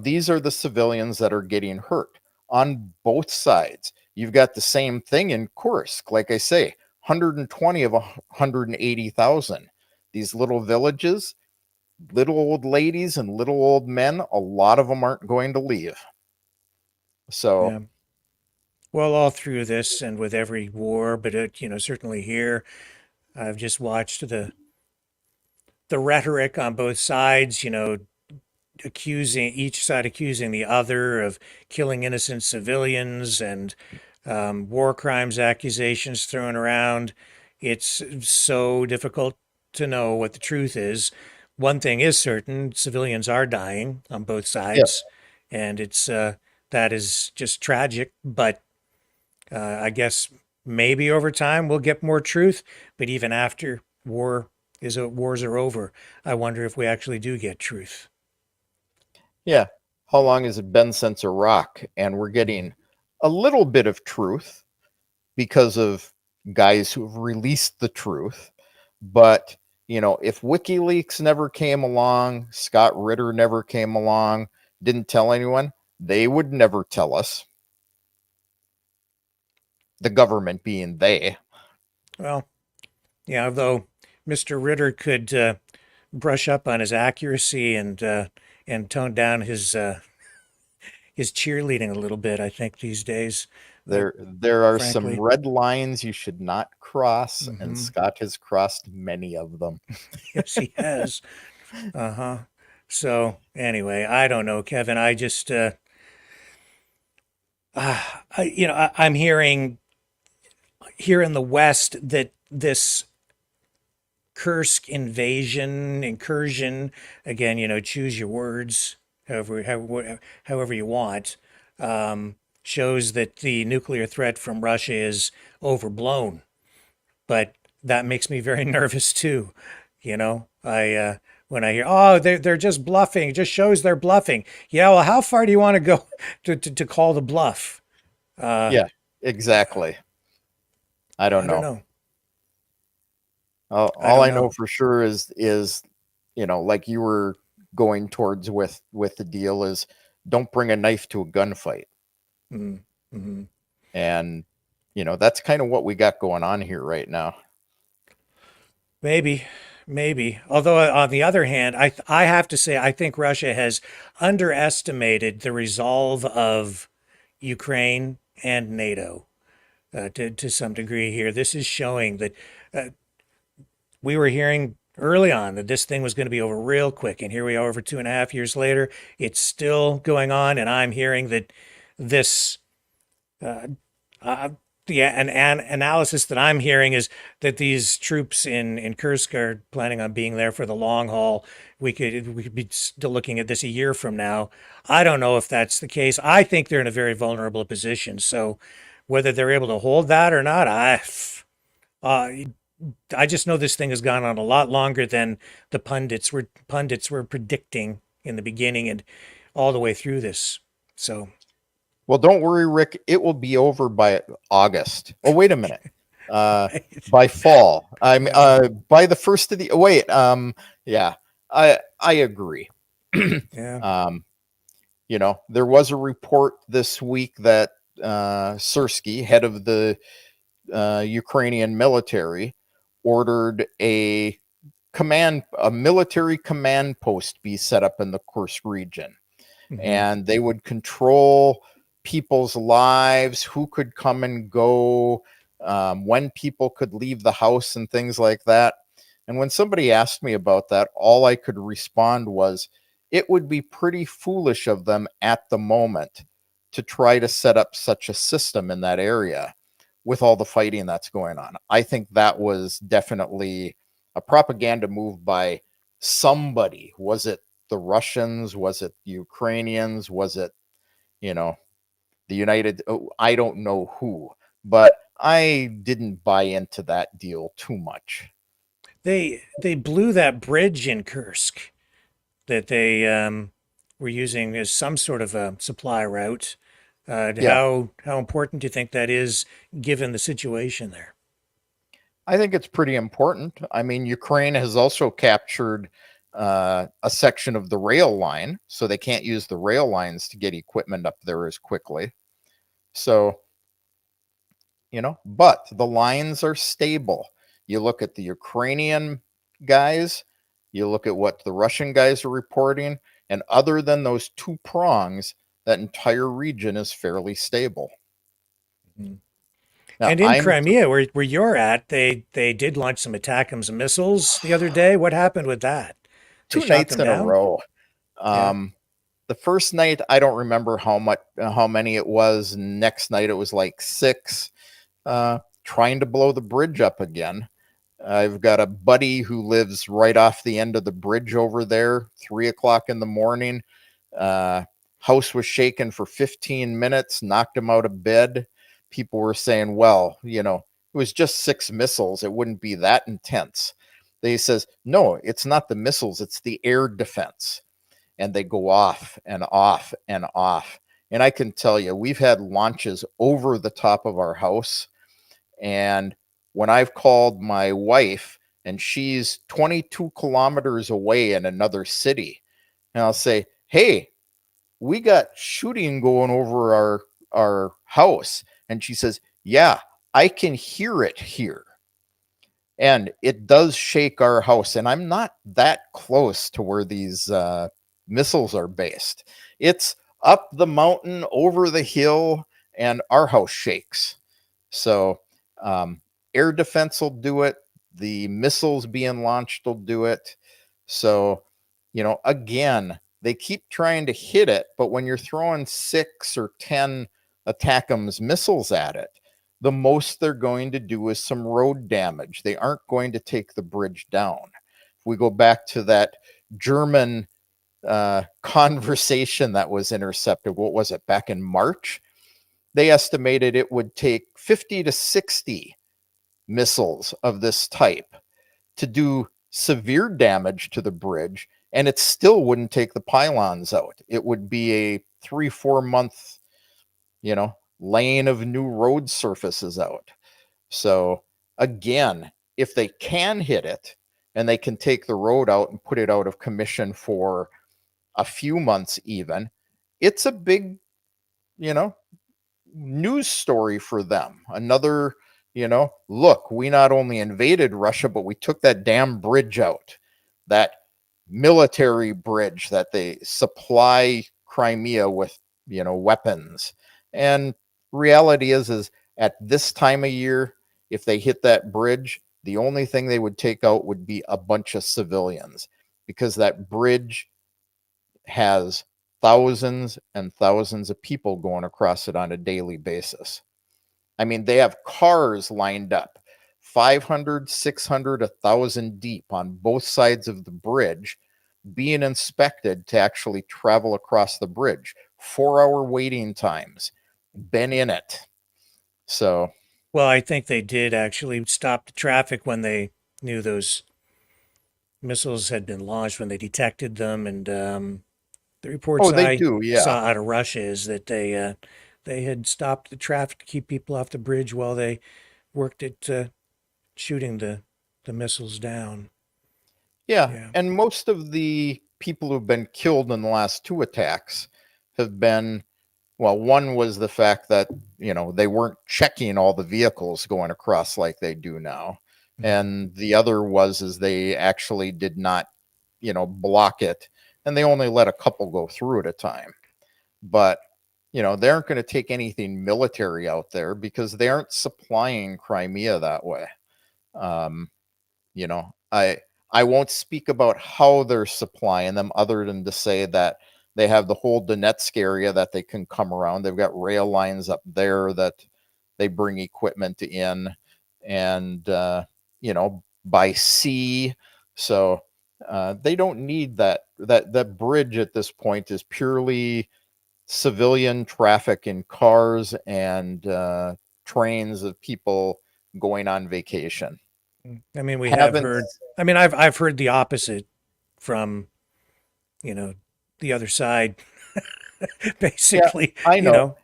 these are the civilians that are getting hurt on both sides. You've got the same thing in Kursk. Like I say, 120 of 180,000. These little villages, little old ladies and little old men, a lot of them aren't going to leave. So, yeah. Well, all through this and with every war, but certainly here, I've just watched the rhetoric on both sides, each side accusing the other of killing innocent civilians, and war crimes accusations thrown around. It's so difficult to know what the truth is. One thing is certain: civilians are dying on both sides, and it's that is just tragic. But I guess maybe over time we'll get more truth. But even after wars are over, I wonder if we actually do get truth. Yeah. How long has it been since Iraq? And we're getting a little bit of truth because of guys who've released the truth. But, if WikiLeaks never came along, Scott Ritter never came along, didn't tell anyone, they would never tell us. The government being they. Well, yeah, though Mr. Ritter could brush up on his accuracy and tone down his cheerleading a little bit, I think, these days. There are frankly. some red lines you should not cross, and Mhm. Scott has crossed many of them. Yes, he has. Uh-huh. So anyway, I don't know, Kevin. I just, I'm hearing here in the West that this Kursk incursion, again, choose your words however you want, shows that the nuclear threat from Russia is overblown. But that makes me very nervous too. I when I hear, oh, they're just bluffing, it just shows they're bluffing. Yeah, well, how far do you want to go to call the bluff? Yeah, exactly. I don't know. know. All I know for sure is like you were going towards with the deal is don't bring a knife to a gunfight. Mm-hmm. And that's kind of what we got going on here right now. Maybe. Although on the other hand, I have to say I think Russia has underestimated the resolve of Ukraine and NATO to some degree here. This is showing that we were hearing early on that this thing was going to be over real quick, and here we are over 2.5 years later. It's still going on, and I'm hearing that this an analysis that I'm hearing is that these troops in Kursk are planning on being there for the long haul. We could be still looking at this a year from now. I don't know if that's the case. I think they're in a very vulnerable position. So whether they're able to hold that or not, I just know this thing has gone on a lot longer than the pundits were predicting in the beginning and all the way through this. So. Well, don't worry, Rick. It will be over by August. Oh, wait a minute. By fall. I'm by the first of the. Wait. Yeah. I agree. Yeah. There was a report this week that Sersky, head of the Ukrainian military, ordered a military command post be set up in the Kursk region, and they would control people's lives, who could come and go, when people could leave the house and things like that. And when somebody asked me about that, all I could respond was, it would be pretty foolish of them at the moment to try to set up such a system in that area with all the fighting that's going on. I think that was definitely a propaganda move by somebody. Was it the Russians? Was it the Ukrainians? Was it, the United, I don't know who, but I didn't buy into that deal too much. They blew that bridge in Kursk that they were using as some sort of a supply route. How important do you think that is given the situation there? I think it's pretty important. I mean, Ukraine has also captured a section of the rail line, so they can't use the rail lines to get equipment up there as quickly. So, but the lines are stable. You look at the Ukrainian guys, you look at what the Russian guys are reporting, and other than those two prongs, that entire region is fairly stable. Now, and in Crimea, where you're at, they did launch some ATACMS missiles the other day. What happened with that? Two nights in a row. The first night, I don't remember how many it was. Next night, it was like 6, trying to blow the bridge up again. I've got a buddy who lives right off the end of the bridge over there, 3 o'clock in the morning. House was shaken for 15 minutes, knocked him out of bed. People were saying, well, it was just 6 missiles. It wouldn't be that intense. He says, no, it's not the missiles. It's the air defense. And they go off and off and off. And I can tell you, we've had launches over the top of our house. And when I've called my wife and she's 22 kilometers away in another city, and I'll say, hey, we got shooting going over our house. And she says, yeah, I can hear it here. And it does shake our house. And I'm not that close to where these missiles are based. It's up the mountain, over the hill, and our house shakes. So air defense will do it. The missiles being launched will do it. So, again, they keep trying to hit it, but when you're throwing 6 or 10 ATACMS missiles at it, the most they're going to do is some road damage. They aren't going to take the bridge down. If we go back to that German conversation that was intercepted, what was it, back in March? They estimated it would take 50 to 60 missiles of this type to do severe damage to the bridge, and it still wouldn't take the pylons out. It would be a 3-4 month, laying of new road surfaces out. So again, if they can hit it and they can take the road out and put it out of commission for a few months even, it's a big, news story for them. Another, look, we not only invaded Russia, but we took that damn bridge out, that military bridge that they supply Crimea with, weapons. And reality is at this time of year, if they hit that bridge, the only thing they would take out would be a bunch of civilians, because that bridge has thousands and thousands of people going across it on a daily basis. I mean, they have cars lined up 500, 600, 1,000 deep on both sides of the bridge being inspected to actually travel across the bridge. 4-hour waiting times. Been in it. So, well, I think they did actually stop the traffic when they knew those missiles had been launched, when they detected them. And the reports saw out of Russia is that they had stopped the traffic to keep people off the bridge while they worked at shooting the missiles down. Yeah, and most of the people who've been killed in the last 2 attacks have been, well, one was the fact that, they weren't checking all the vehicles going across like they do now. Mm-hmm. And the other is they actually did not, block it. And they only let a couple go through at a time. But, they aren't going to take anything military out there because they aren't supplying Crimea that way. I won't speak about how they're supplying them other than to say that they have the whole Donetsk area that they can come around. They've got rail lines up there that they bring equipment in, and, by sea. So they don't need that. That bridge at this point is purely civilian traffic in cars and trains of people going on vacation. I mean, I've heard the opposite from, the other side. Basically, yeah, I know.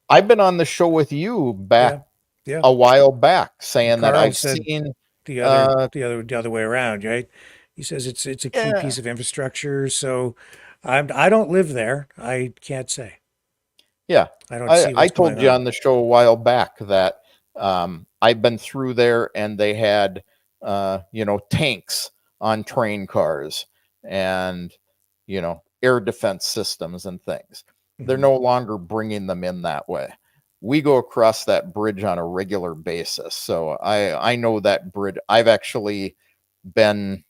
I've been on the show with you back a while back saying Carl that I've said seen the other way around, right? He says it's a key piece of infrastructure. So I don't live there. I can't say. Yeah, I don't see what's I told going you on on the show a while back that I've been through there, and they had tanks on train cars and air defense systems and things. Mm-hmm. They're no longer bringing them in that way. We go across that bridge on a regular basis, so I know that bridge. I've actually been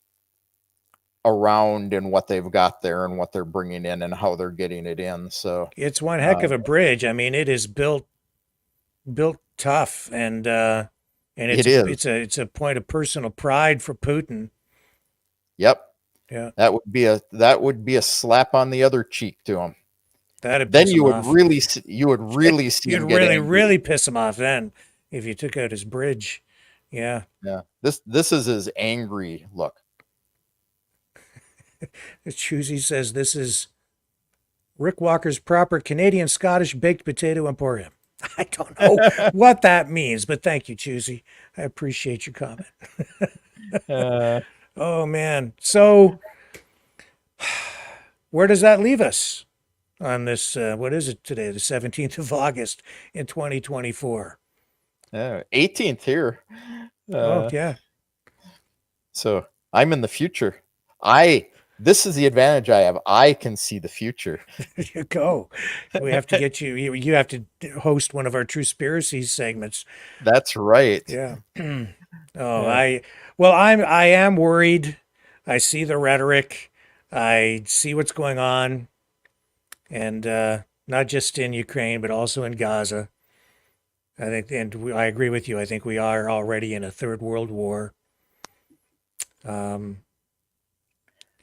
around in what they've got there and what they're bringing in and how they're getting it in. So it's one heck of a bridge. I mean, it is built tough, and it's a point of personal pride for Putin. Yep. Yeah. That would be a slap on the other cheek to him. Then you would really see You'd him really piss him off then if you took out his bridge. Yeah. Yeah. This is his angry look. Choosy says this is Rick Walker's proper Canadian Scottish baked potato emporium. I don't know what that means, but thank you, Choosy. I appreciate your comment. Oh man. So where does that leave us on this what is it today, the 17th of August in 2024? 18th here. Oh yeah. So I'm in the future. I This is the advantage I have. I can see the future. There you go. We have to get you. You have to host one of our Conspiracies segments. That's right. Yeah. Oh, Yeah. I am worried. I see the rhetoric. I see what's going on, and not just in Ukraine, but also in Gaza. I think, I agree with you. I think we are already in a third world war.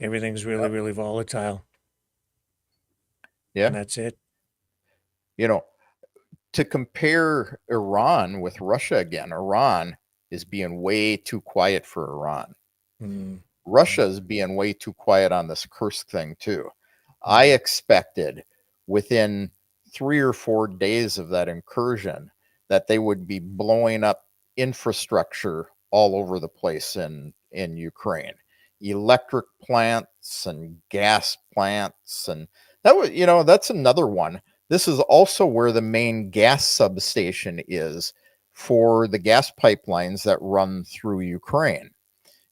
Everything's really, really volatile. Yeah. And that's it. You know, to compare Iran with Russia again, Iran is being way too quiet for Iran. Russia is being way too quiet on this Kursk thing too. I expected within 3 or 4 days of that incursion that they would be blowing up infrastructure all over the place in Ukraine, electric plants and gas plants, and that was, that's another one. This is also where the main gas substation is for the gas pipelines that run through Ukraine.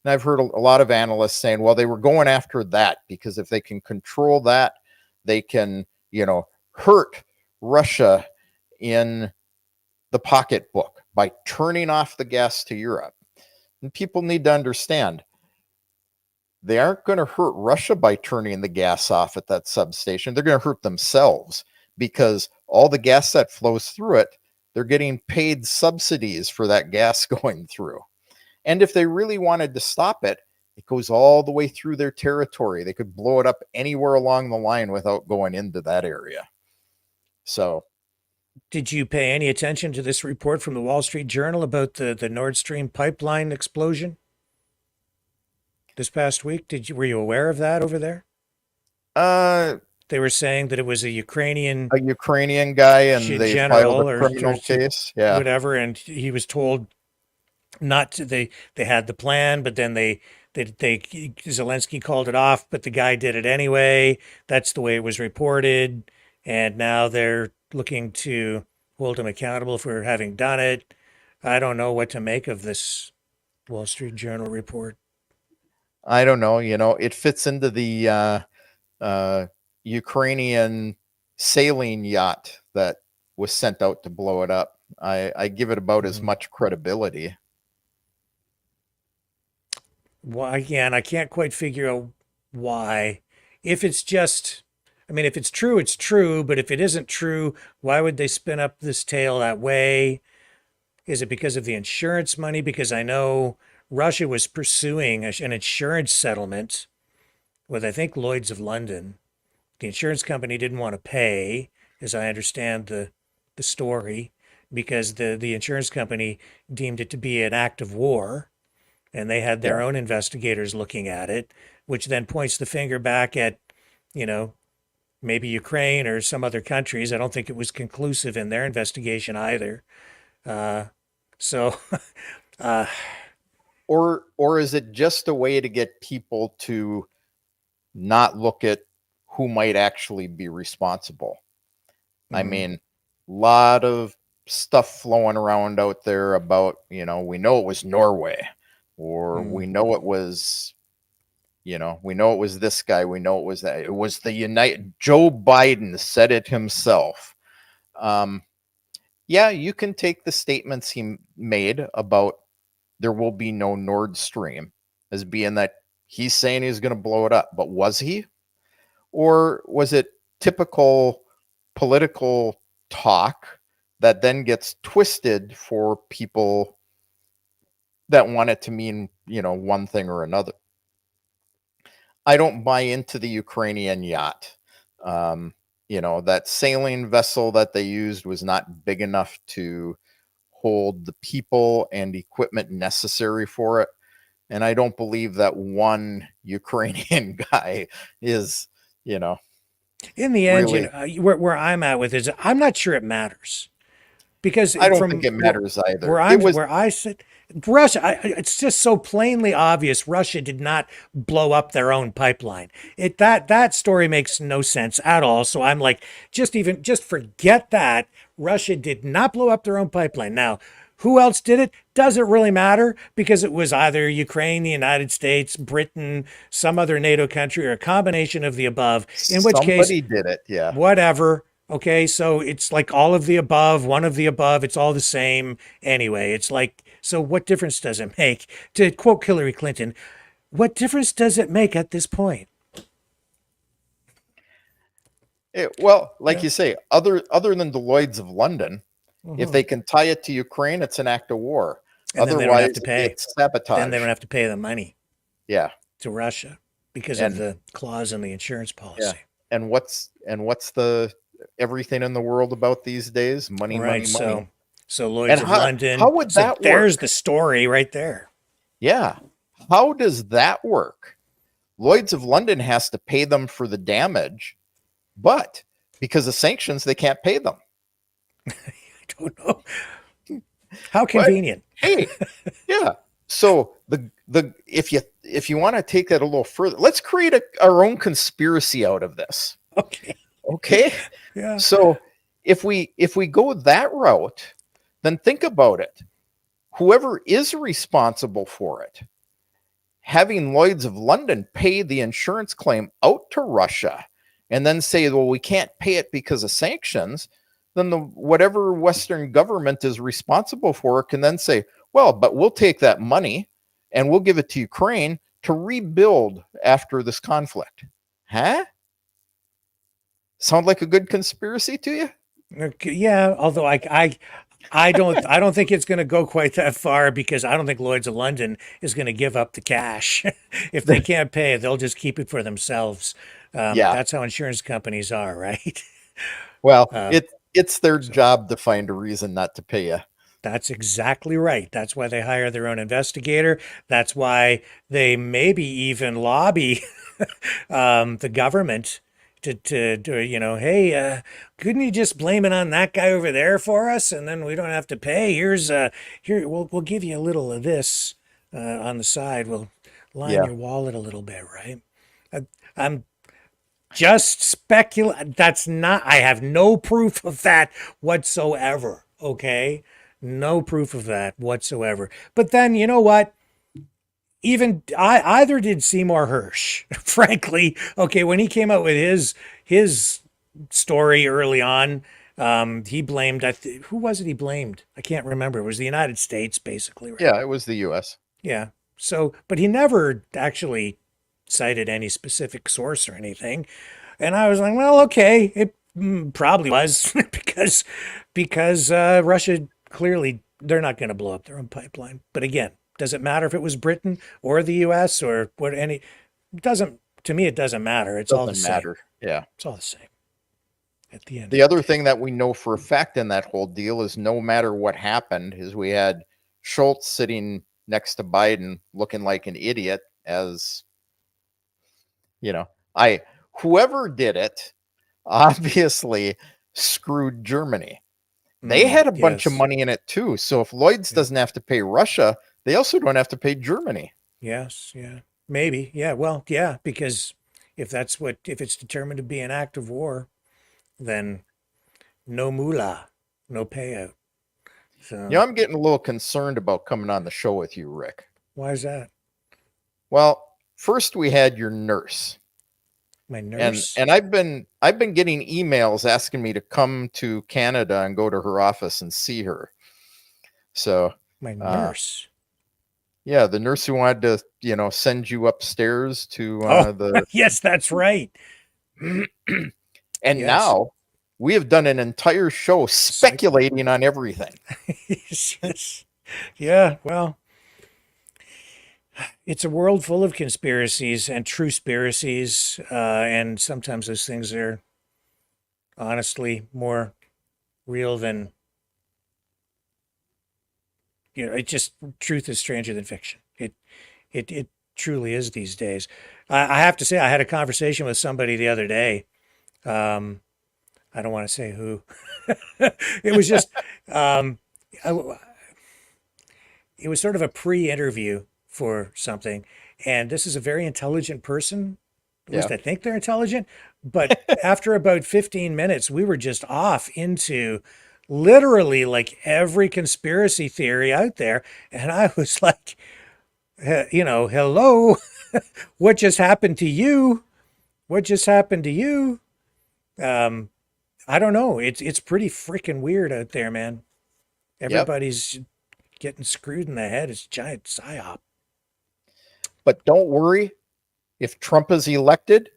And I've heard a lot of analysts saying, well, they were going after that because if they can control that, they can, hurt Russia in the pocketbook by turning off the gas to Europe. And people need to understand, they aren't going to hurt Russia by turning the gas off at that substation. They're going to hurt themselves because all the gas that flows through it, they're getting paid subsidies for that gas going through. And if they really wanted to stop it, it goes all the way through their territory. They could blow it up anywhere along the line without going into that area. So, did you pay any attention to this report from the Wall Street Journal about the Nord Stream pipeline explosion this past week? Were you aware of that over there? They were saying that it was a Ukrainian guy, and they filed a criminal case, whatever, and he was told not to. They had the plan, but then they Zelensky called it off, but the guy did it anyway. That's the way it was reported, and now they're looking to hold him accountable for having done it. I don't know what to make of this Wall Street Journal report. I don't know. It fits into the Ukrainian sailing yacht that was sent out to blow it up. I give it about as much credibility. Well, again, I can't quite figure out why. If it's just, if it's true, it's true. But if it isn't true, why would they spin up this tale that way? Is it because of the insurance money? Because I know Russia was pursuing an insurance settlement with, I think, Lloyd's of London. The insurance company didn't want to pay, as I understand the story, because the insurance company deemed it to be an act of war. And they had their own investigators looking at it, which then points the finger back at, maybe Ukraine or some other countries. I don't think it was conclusive in their investigation either. Or is it just a way to get people to not look at who might actually be responsible? I mean, a lot of stuff flowing around out there about, we know it was Norway. Or we know it was, this guy. We know it was that. It was Joe Biden said it himself. You can take the statements he made about there will be no Nord Stream as being that he's saying he's going to blow it up. But was he? Or was it typical political talk that then gets twisted for people that want it to mean, one thing or another? I don't buy into the Ukrainian yacht. That sailing vessel that they used was not big enough to hold the people and equipment necessary for it. And I don't believe that one Ukrainian guy is, in the end, really, where I'm at with it is I'm not sure it matters. Because I don't think it matters either. Where I sit, Russia, it's just so plainly obvious Russia did not blow up their own pipeline. That story makes no sense at all. So I'm like, just forget that. Russia did not blow up their own pipeline. Now, Who else did it? Doesn't really matter, because it was either Ukraine, the United States, Britain, some other NATO country, or a combination of the above, in which case, Somebody did it. Yeah. whatever. Okay, so it's like all of the above, one of the above, it's all the same anyway. It's like, so what difference does it make? To quote Hillary Clinton, what difference does it make at this point? Well, like you say, other than the Lloyds of London, if they can tie it to Ukraine, it's an act of war. And then they don't have to pay. It's sabotage. Then they don't have to pay the money Yeah. to Russia because of the clause in the insurance policy. Yeah. And what's the everything in the world about these days? Money, Right. money. So Lloyd's of London. How would that work? There's the story right there. Yeah. How does that work? Lloyd's of London has to pay them for the damage, but because of sanctions, they can't pay them. I don't know. How convenient. Hey, yeah. So the if you want to take that a little further, let's create our own conspiracy out of this. Okay. Yeah. So if we go that route, then think about it. Whoever is responsible for it, having Lloyd's of London pay the insurance claim out to Russia, and then say, well, we can't pay it because of sanctions, then whatever Western government is responsible for it can then say, well, but we'll take that money and we'll give it to Ukraine to rebuild after this conflict. Huh? Sound like a good conspiracy to you? Yeah, although I don't think it's going to go quite that far, because I don't think Lloyd's of London is going to give up the cash. If they can't pay it, they'll just keep it for themselves. That's how insurance companies are, right? Well, it's their job to find a reason not to pay you. That's exactly right. That's why they hire their own investigator. That's why they maybe even lobby the government to hey, couldn't you just blame it on that guy over there for us, and then we don't have to pay? Here we'll give you a little of this on the side. We'll line your wallet a little bit, right? I'm just speculating. I have no proof of that whatsoever. Okay, no proof of that whatsoever. But then, you know what? Even either did Seymour Hersh, frankly. Okay, when he came out with his story early on, he blamed, who was it he blamed? I can't remember. It was the United States, basically. Right? Yeah, it was the U.S. Yeah. So, but he never actually cited any specific source or anything. And I was like, well, okay, it probably was because Russia, clearly, they're not going to blow up their own pipeline. But again, does it matter if it was Britain or the U.S. or what? To me, it doesn't matter. It's all the same. Matter. Yeah, it's all the same. At the end. The other thing that we know for a fact in that whole deal is no matter what happened, is we had Schultz sitting next to Biden looking like an idiot, as whoever did it obviously screwed Germany. They had a bunch of money in it too. So if Lloyd's doesn't have to pay Russia, they also don't have to pay Germany. Yes, yeah, maybe, yeah. Well, yeah, because if it's determined to be an act of war, then no moolah, no payout. So I'm getting a little concerned about coming on the show with you, Rick. Why is that? Well, first we had your nurse. My nurse. And I've been getting emails asking me to come to Canada and go to her office and see her. So my nurse. Yeah, the nurse who wanted to, send you upstairs to the. Yes, that's right. And now we have done an entire show speculating on everything. Yes. Yeah, well, it's a world full of conspiracies and true-spiracies, and sometimes those things are honestly more real than, it just, truth is stranger than fiction. It truly is these days. I have to say, I had a conversation with somebody the other day. I don't want to say who. It was just, it was sort of a pre-interview for something. And this is a very intelligent person. At least I think they're intelligent. But after about 15 minutes, we were just off into literally like every conspiracy theory out there. And I was like, hello, what just happened to you? What just happened to you? I don't know. It's pretty freaking weird out there, man. Everybody's getting screwed in the head. It's a giant psyop. But don't worry, if Trump is elected,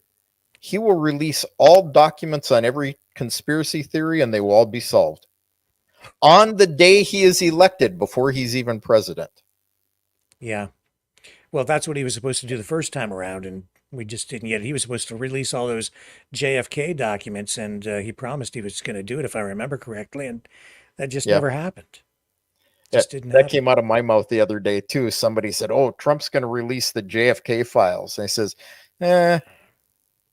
he will release all documents on every conspiracy theory and they will all be solved on the day he is elected, before he's even president. Yeah. Well, that's what he was supposed to do the first time around, and we just didn't get it. He was supposed to release all those JFK documents, and he promised he was going to do it, if I remember correctly, and that just never happened. Just didn't happen. That came out of my mouth the other day too. Somebody said, "Oh, Trump's going to release the JFK files." And I says,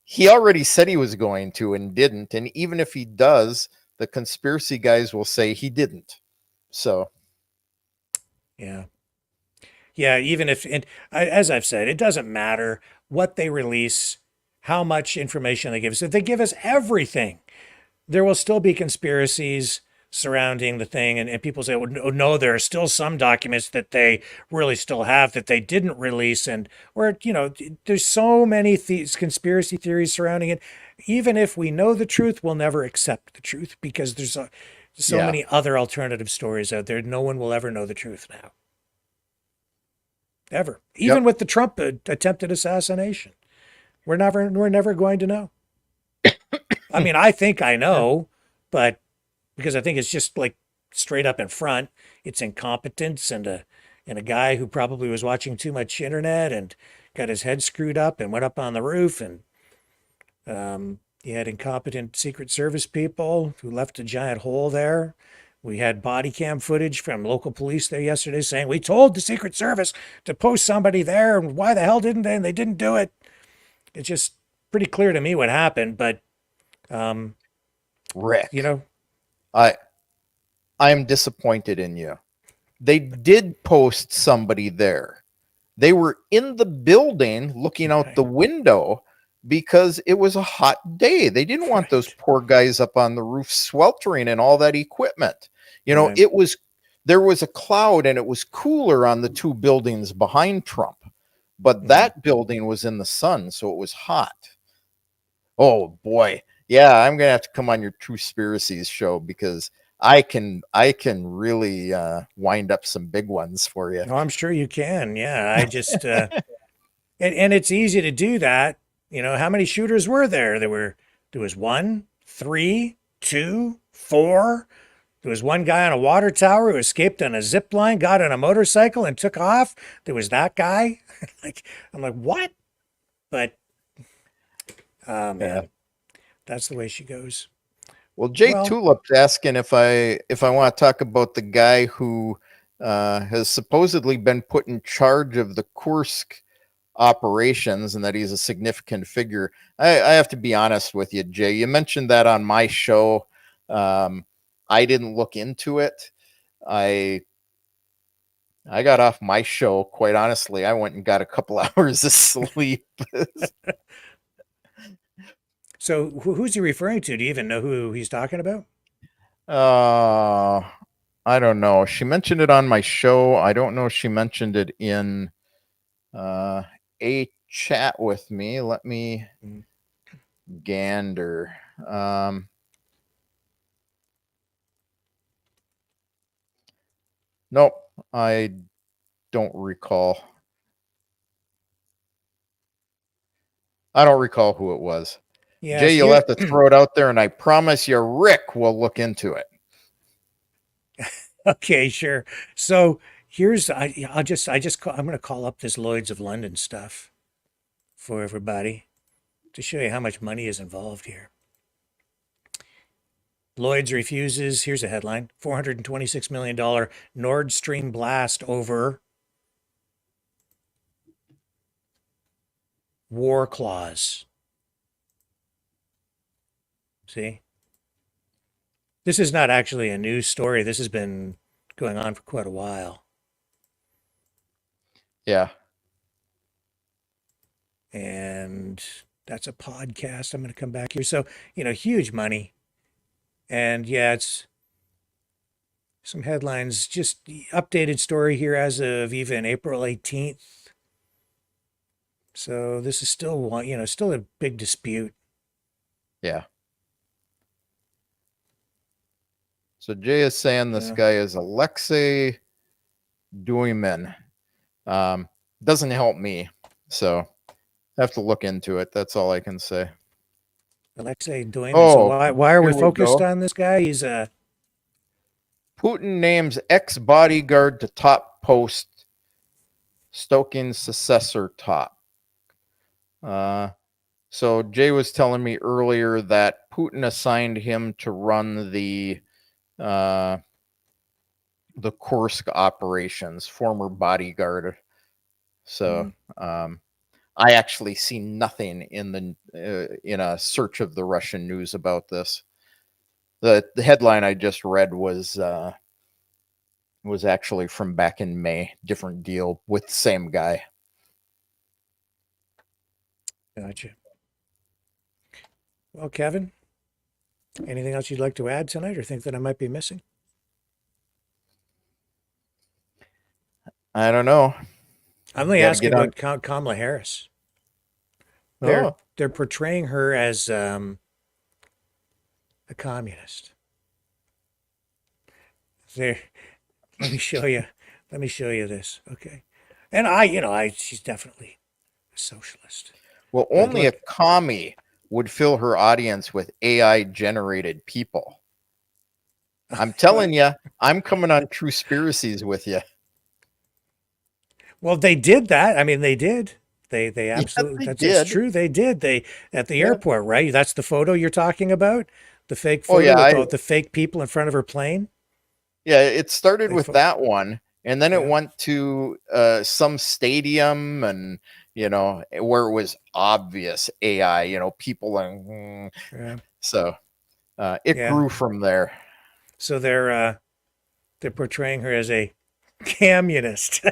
he already said he was going to and didn't. And even if he does, the conspiracy guys will say he didn't. So, yeah. Yeah, even if, and as I've said, it doesn't matter what they release, how much information they give us. If they give us everything, there will still be conspiracies surrounding the thing. And people say, oh, no, there are still some documents that they really still have that they didn't release. And, or, there's so many conspiracy theories surrounding it. Even if we know the truth, we'll never accept the truth because there's so many other alternative stories out there. No one will ever know the truth now. Ever. Even with the Trump attempted assassination. We're never going to know. I mean, I think I know, but because I think it's just like straight up in front, it's incompetence and a guy who probably was watching too much internet and got his head screwed up and went up on the roof, and he had incompetent Secret Service people who left a giant hole there. We had body cam footage from local police there yesterday saying, we told the Secret Service to post somebody there, and why the hell didn't they? And they didn't do it. It's just pretty clear to me what happened, but Rick, I am disappointed in you. They did post somebody there. They were in the building looking out the window because it was a hot day. They didn't want those poor guys up on the roof sweltering and all that equipment. There was a cloud and it was cooler on the two buildings behind Trump, but that building was in the sun, so it was hot. Oh boy. Yeah, I'm going to have to come on your True Conspiracies show because I can really wind up some big ones for you. Oh, I'm sure you can. Yeah, I just and it's easy to do that. How many shooters were there? There was 1, 3, 2, 4. There was one guy on a water tower who escaped on a zip line, got on a motorcycle and took off. There was that guy. I'm like, what? But man, that's the way she goes. Well, Jay Tulip's asking if I want to talk about the guy who has supposedly been put in charge of the Kursk operations and that he's a significant figure. I have to be honest with you, Jay. You mentioned that on my show. I didn't look into it. I got off my show, quite honestly. I went and got a couple hours of sleep. So who's he referring to? Do you even know who he's talking about? I don't know. She mentioned it on my show. I don't know if she mentioned it in a chat with me. Let me gander. Nope, I don't recall. I don't recall who it was. Yeah, Jay, you'll have to throw it out there, and I promise you, Rick will look into it. Okay, sure. So here's I'm going to call up this Lloyd's of London stuff for everybody to show you how much money is involved here. Lloyd's refuses, here's a headline, $426 million Nord Stream blast over war clause. See? This is not actually a news story. This has been going on for quite a while. Yeah. And that's a podcast. I'm going to come back here. So, huge money. And yeah, Some headlines, just the updated story here as of even April 18th. So this is still one, still a big dispute. Yeah. So Jay is saying this guy is Alexei Duiman. Doesn't help me, so I have to look into it. That's all I can say. Alexei Duiman. Oh, so why are we here we focused go. on this guy? He's a Putin names ex-bodyguard to top post, stoking successor top. So Jay was telling me earlier that Putin assigned him to run the Kursk operations, former bodyguard. So I actually see nothing in a search of the Russian news about this. The headline I just read was actually from back in May. Different deal with the same guy. Gotcha. Well, Kevin, anything else you'd like to add tonight, or think that I might be missing? I don't know. I'm only asking about Kamala Harris. They're portraying her as a communist. There, let me show you this. Okay, and she's definitely a socialist. Well, only a commie would fill her audience with AI generated people. I'm telling you, I'm coming on Conspiracies with you. Well, they did that. I mean, they did. They absolutely. That's true. They did. They at the airport, right? That's the photo you're talking about. The fake photo with the fake people in front of her plane. Yeah, it started with that one, and then it went to some stadium, and where it was obvious AI. People and so it grew from there. So they're portraying her as a communist.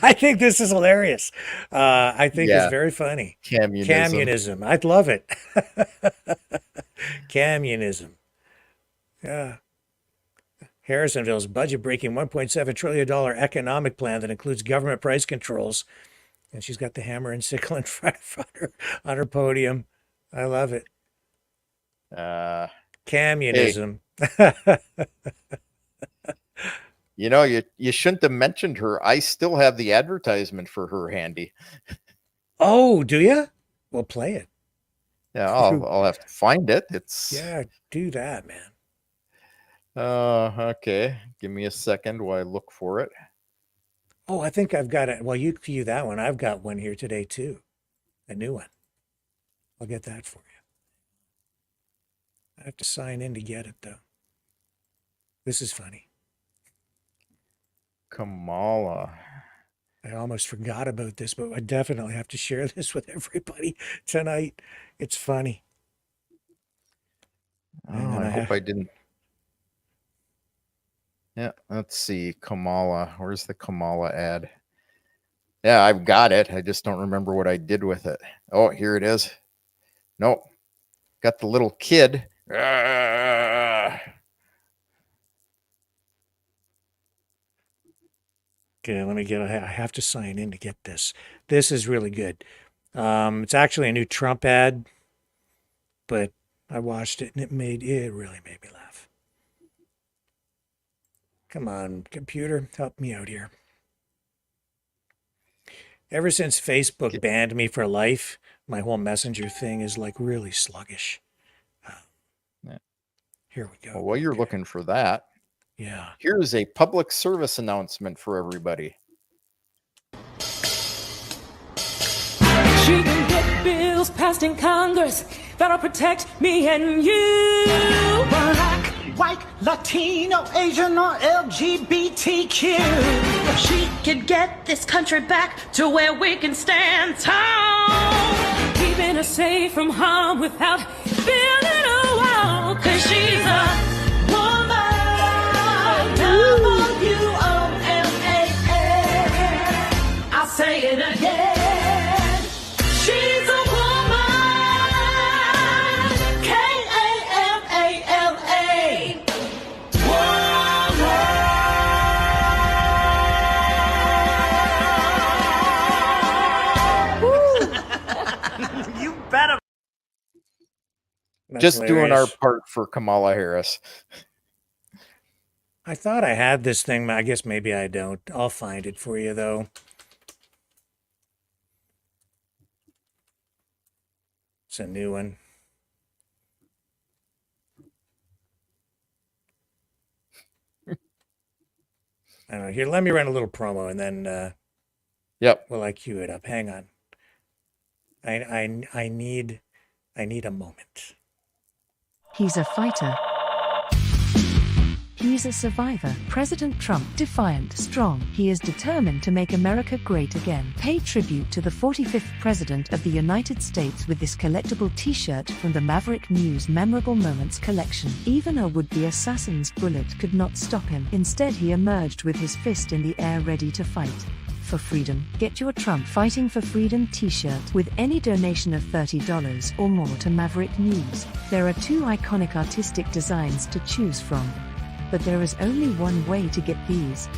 I think this is hilarious. I think it's very funny. Communism. I'd love it. Communism. Yeah. Harrisonville's budget-breaking $1.7 trillion economic plan that includes government price controls. And she's got the hammer and sickle in front of her on her podium. I love it. Communism. Hey. You shouldn't have mentioned her. I still have the advertisement for her handy. Oh, do you? Well, play it. Yeah, I'll have to find it. Do that, man. Okay. Give me a second while I look for it. Oh, I think I've got it. Well, you view that one. I've got one here today too. A new one. I'll get that for you. I have to sign in to get it though. This is funny. Kamala. I almost forgot about this, but I definitely have to share this with everybody tonight. It's funny. I hope I didn't. Yeah, let's see. Kamala. Where's the Kamala ad? Yeah, I've got it. I just don't remember what I did with it. Oh, here it is. Nope. Got the little kid. Okay, I have to sign in to get this. This is really good. It's actually a new Trump ad, but I watched it and it really made me laugh. Come on, computer, help me out here. Ever since Facebook banned me for life, my whole messenger thing is like really sluggish. Here we go. Well, while you're looking for that, here's a public service announcement for everybody. She can get bills passed in Congress that'll protect me and you. Black, white, Latino, Asian, or LGBTQ. She could get this country back to where we can stand tall, keeping us safe from harm without building a wall. 'Cause she's a woman. W-O-M-A-N. I'll say it again. She's a woman. Kamala. Whoa. That's Just doing our hilarious. part for Kamala Harris. I thought I had this thing. I guess maybe I don't. I'll find it for you, though. It's a new one. I don't know. Here, let me run a little promo, and then Yep. will I cue it up? Hang on. I need a moment. He's a fighter. He's a survivor. President Trump, defiant, strong. He is determined to make America great again. Pay tribute to the 45th President of the United States with this collectible t-shirt from the Maverick News Memorable Moments collection. Even a would-be assassin's bullet could not stop him. Instead, he emerged with his fist in the air ready to fight. For freedom. Get your Trump Fighting for Freedom t-shirt with any donation of $30 or more to Maverick News. There are 2 iconic artistic designs to choose from. But there is only one way to get these.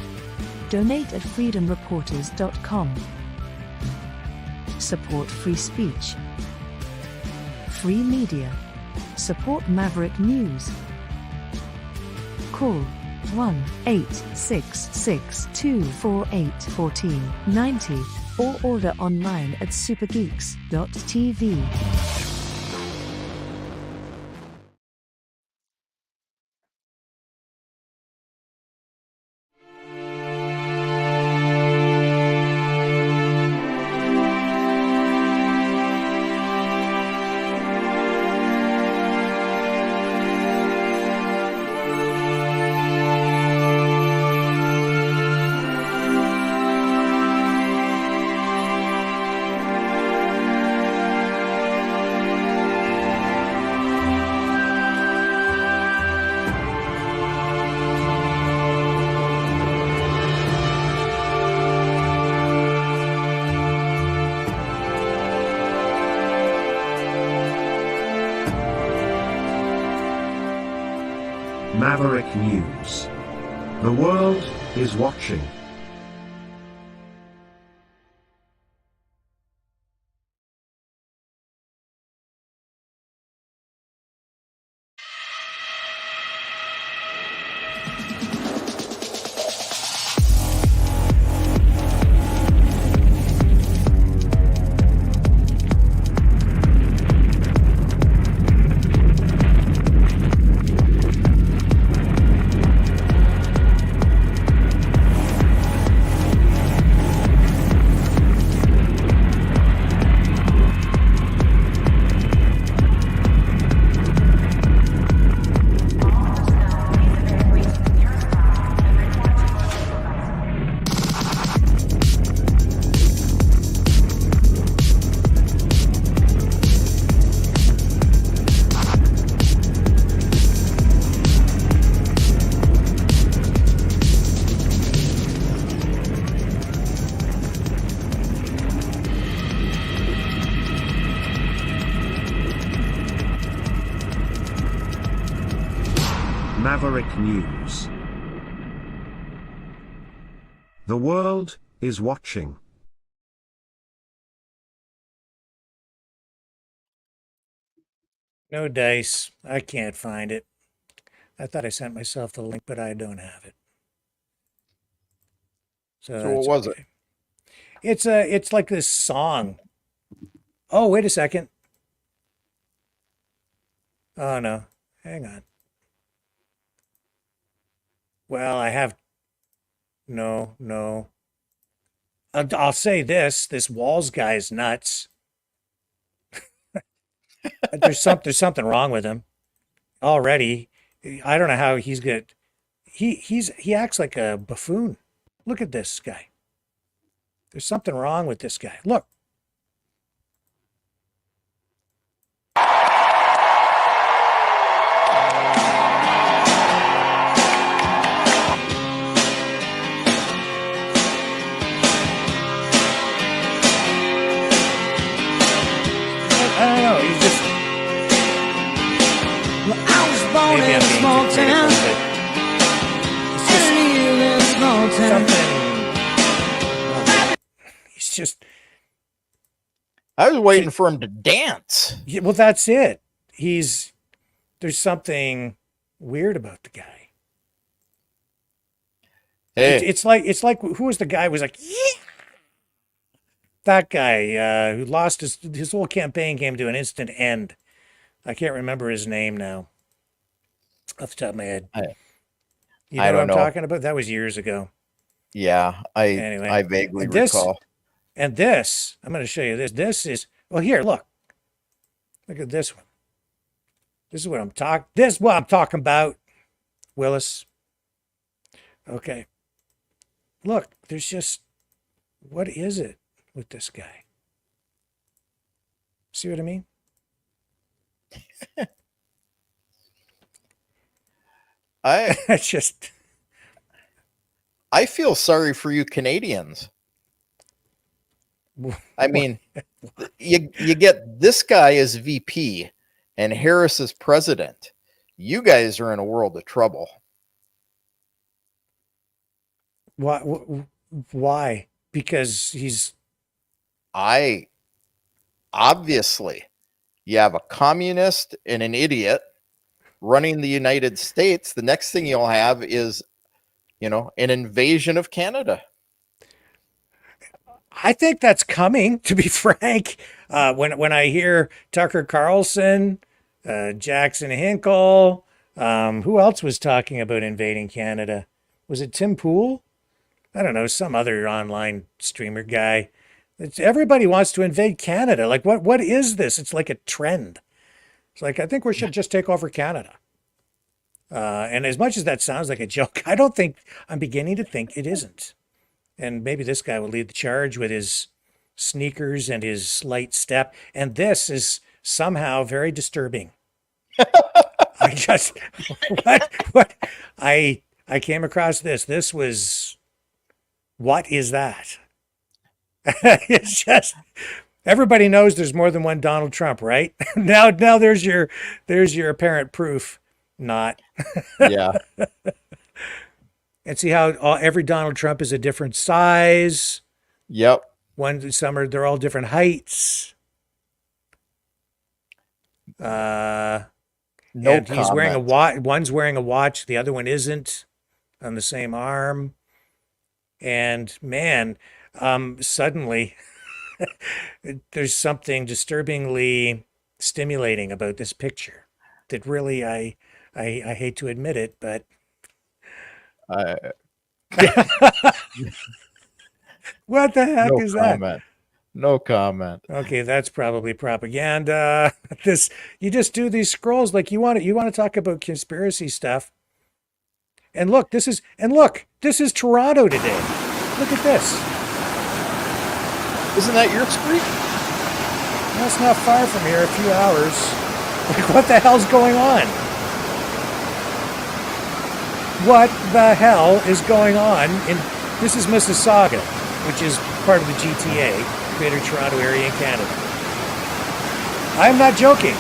Donate at freedomreporters.com. Support free speech. Free media. Support Maverick News. Call 1-866-248-1490 or order online at supergeeks.tv. Maverick News. The world is watching. Maverick News. The world is watching. No dice. I can't find it. I thought I sent myself the link, but I don't have it. So what was it? It's like this song. Oh, wait a second. Oh no. Hang on. Well, I have no. I'll say this Walls guy is nuts. There's something wrong with him already. I don't know how he's good. He acts like a buffoon. Look at this guy. There's something wrong with this guy. Look. I don't know. He's just. Well, I was born Maybe in I'm a being small too critical, town. but In a small town. something. He's just. I was waiting for him to dance. Yeah, well, that's it. He's there's something weird about the guy. Hey, It's like who was the guy who was like, yeah! That guy who lost his whole campaign came to an instant end. I can't remember his name now off the top of my head. You know I what don't I'm know. talking about? That was years ago. Yeah, Anyway, I vaguely and this, recall. And this, I'm going to show you this. This is, well, here, look. Look at this one. This is what I'm talking about, Willis. Okay. Look, there's just, what is it with this guy? See what I mean? It's just, I feel sorry for you Canadians. I mean, you get this guy as VP and Harris as president. You guys are in a world of trouble. why? Because he's, Obviously, you have a communist and an idiot running the United States. The next thing you'll have is, an invasion of Canada. I think that's coming, to be frank. When I hear Tucker Carlson, Jackson Hinkle, who else was talking about invading Canada? Was it Tim Pool? I don't know, some other online streamer guy. Everybody wants to invade Canada. Like, what is this? It's like a trend. It's like, I think we should just take over Canada. And as much as that sounds like a joke, I'm beginning to think it isn't. And maybe this guy will lead the charge with his sneakers and his light step. And this is somehow very disturbing. I just, what? I came across this. This was, what is that? It's just, everybody knows there's more than one Donald Trump, right? Now there's your apparent proof. Not. Yeah. And see how every Donald Trump is a different size. Yep. They're all different heights. No and he's comment. wearing a watch. One's wearing a watch, the other one isn't, on the same arm. And man, suddenly there's something disturbingly stimulating about this picture that really I hate to admit it, but what the heck is that? No comment. Okay, that's probably propaganda. You just do these scrolls like you want to talk about conspiracy stuff. And look, this is Toronto today. Look at this. Isn't that your street? That's not far from here, a few hours. Like, what the hell's going on? What the hell is going on? This is Mississauga, which is part of the GTA, Greater Toronto Area in Canada. I'm not joking.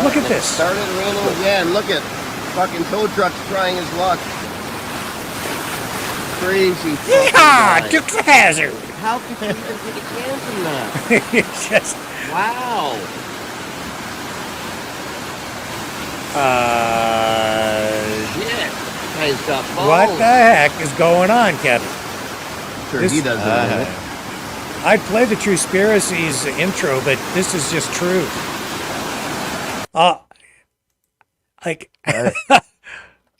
Look at this. Started raining again. Look at fucking tow trucks trying his luck. Crazy. Yeehaw! Dukes of Hazzard. How could you even take a chance on that? It's just, Wow. Shit. Guy's got balls. What the heck is going on, Kevin? Sure, he doesn't. I'd play the Conspiracies intro, but this is just true.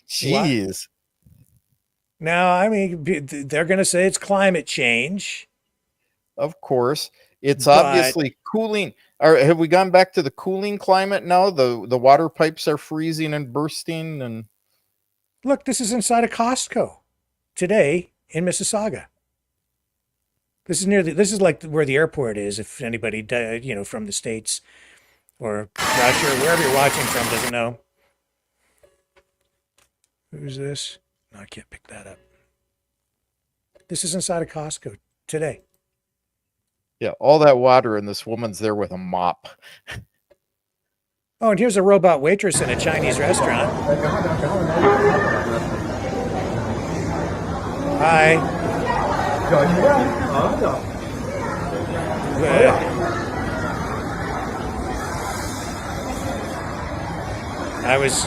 Jeez. Now, I mean, they're going to say it's climate change. Of course. It's obviously cooling. Have we gone back to the cooling climate now? The water pipes are freezing and bursting. And look, this is inside a Costco today in Mississauga. This is like where the airport is. If anybody, from the States or Russia or wherever you're watching from doesn't know. Who's this? No, I can't pick that up. This is inside a Costco today. yeah, all that water, and this woman's there with a mop. Oh, and here's a robot waitress in a Chinese restaurant. Hi. I was.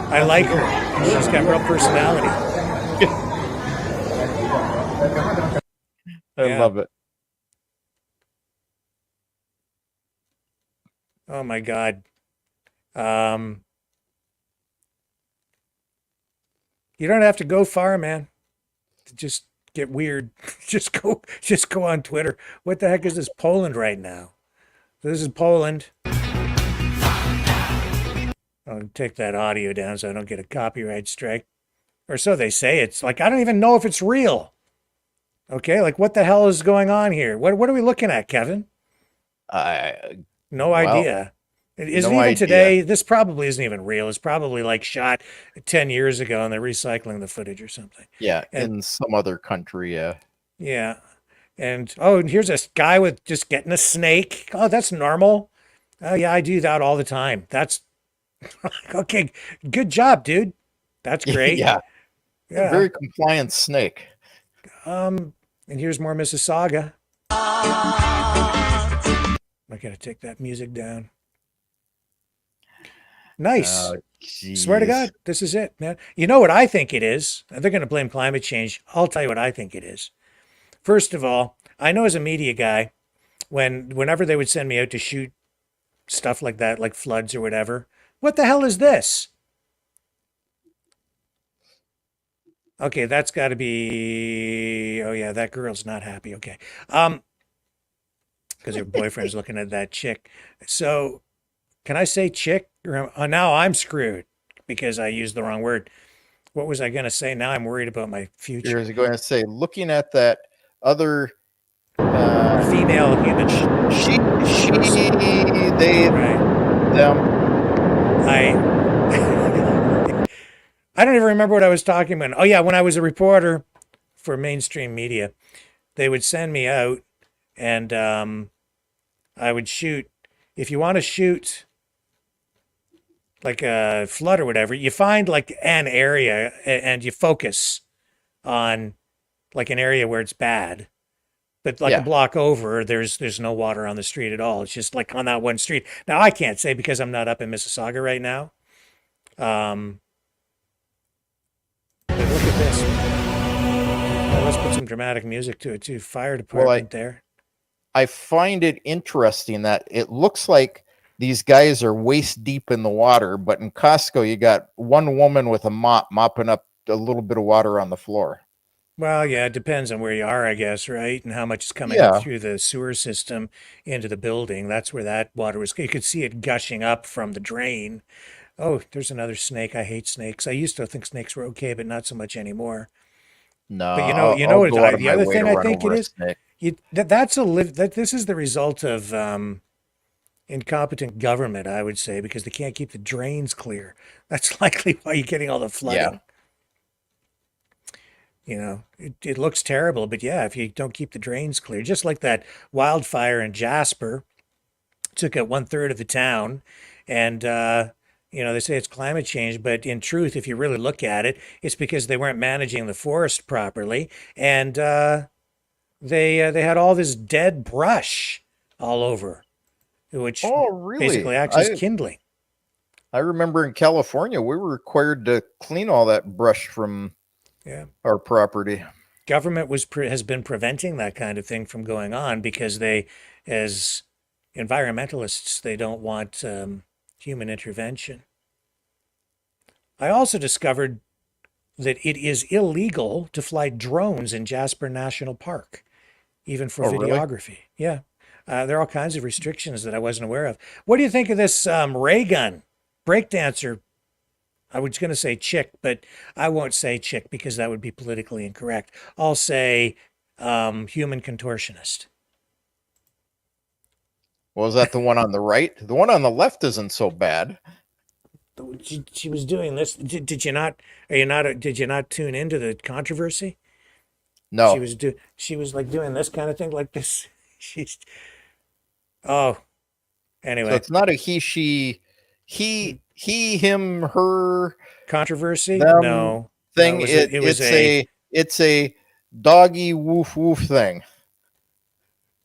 I like her. She's got real personality. I love it. Oh my God. You don't have to go far, man. To just get weird. Just go on Twitter. What the heck is this Poland right now? This is Poland. I'll take that audio down so I don't get a copyright strike. Or so they say. It's like, I don't even know if it's real. Okay, like what the hell is going on here? What are we looking at, Kevin? No idea. Isn't even today, this probably isn't even real. It's probably like shot 10 years ago and they're recycling the footage or something. Yeah, in some other country, yeah. Yeah. And, oh, here's this guy with just getting a snake. Oh, that's normal. Oh, yeah, I do that all the time. That's, okay, good job, dude. That's great. Yeah. Very compliant snake. And here's more Mississauga. I gotta take that music down. Nice. Swear to God, this is it, man. You know what I think it is? They're going to blame climate change. I'll tell you what I think it is. First of all, I know as a media guy, whenever they would send me out to shoot stuff like that, like floods or whatever, what the hell is this? Okay, that's got to be. Oh yeah, that girl's not happy. Okay, because her boyfriend's looking at that chick. So, can I say chick? Now I'm screwed because I used the wrong word. What was I going to say? Now I'm worried about my future. You're going to say, looking at that other female human. She, they, them. I don't even remember what I was talking about. Oh yeah, when I was a reporter for mainstream media, they would send me out and I would shoot. If you want to shoot like a flood or whatever, you find like an area and you focus on like an area where it's bad. But like a block over, there's no water on the street at all. It's just like on that one street. Now I can't say because I'm not up in Mississauga right now. But look at this. Well, let's put some dramatic music to it too. Fire department there. I find it interesting that it looks like these guys are waist deep in the water, but in Costco, you got one woman with a mop mopping up a little bit of water on the floor. Well, yeah, it depends on where you are, I guess, right? And how much is coming through the sewer system into the building. That's where that water was. You could see it gushing up from the drain. Oh, there's another snake. I hate snakes. I used to think snakes were okay, but not so much anymore. No, but you know what? The other thing I think it is, this is the result of incompetent government, I would say, because they can't keep the drains clear. That's likely why you're getting all the flooding. Yeah. You know, it looks terrible, but yeah, if you don't keep the drains clear, just like that wildfire in Jasper, took out 1/3 of the town, and you know, they say it's climate change, but in truth, if you really look at it, it's because they weren't managing the forest properly, and they had all this dead brush all over, which basically acts as kindling. I remember in California, we were required to clean all that brush from our property. Government has been preventing that kind of thing from going on because they, as environmentalists, they don't want human intervention. I also discovered that it is illegal to fly drones in Jasper National Park, even for videography. Really? Yeah. There are all kinds of restrictions that I wasn't aware of. What do you think of this ray gun breakdancer? I was going to say chick, but I won't say chick because that would be politically incorrect. I'll say human contortionist. Well, is that the one on the right? The one on the left isn't so bad. She was doing this. Did you not? Did you not tune into the controversy? No. She was like doing this kind of thing, like this. Anyway. So it's not a he, him, her controversy. Them no thing. No, it's a doggy woof woof thing?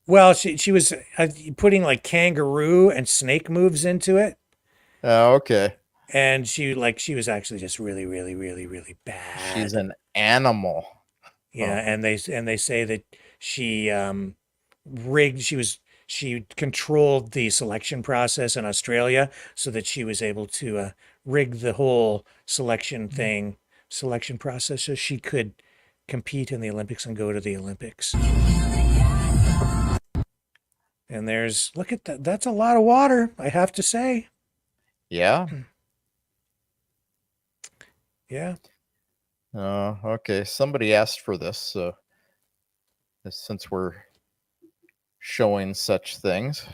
Well, she was putting like kangaroo and snake moves into it. Oh, okay. And she was actually just really, really, really, really bad. She's an animal. Yeah, and they say that she rigged. She controlled the selection process in Australia so that she was able to rig the whole selection process so she could compete in the Olympics and go to the Olympics. And look at that. That's a lot of water, I have to say. Yeah. Yeah. Okay. Somebody asked for this, so since we're showing such things,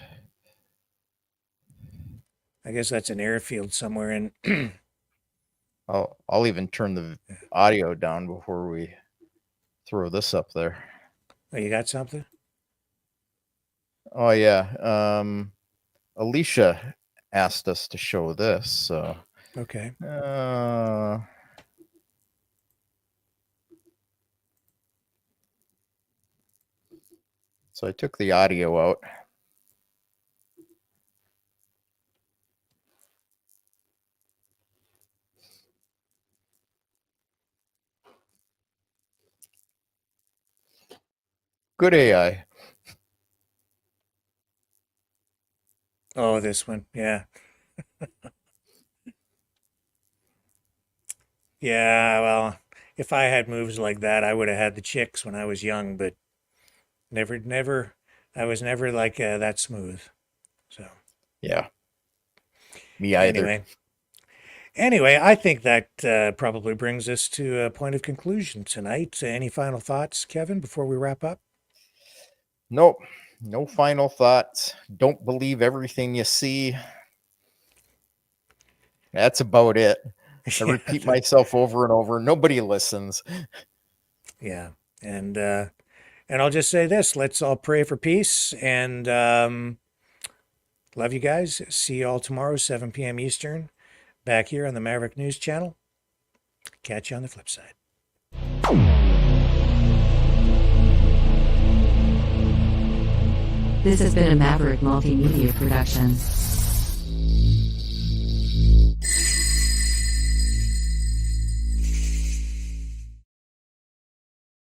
I guess that's an airfield somewhere in. I'll even turn the audio down before we throw this up there. Oh, you got something? Oh yeah. Alicia asked us to show this, so okay. So I took the audio out. Good AI. Oh, this one. Yeah. Yeah, well, if I had moves like that, I would have had the chicks when I was young, but never, I was never like that smooth. So, yeah. Me either. Anyway, I think that probably brings us to a point of conclusion tonight. Any final thoughts, Kevin, before we wrap up? Nope. No final thoughts. Don't believe everything you see. That's about it. I repeat myself over and over. Nobody listens. Yeah. And I'll just say this. Let's all pray for peace. And love you guys. See you all tomorrow, 7 p.m. Eastern, back here on the Maverick News Channel. Catch you on the flip side. This has been a Maverick Multimedia production.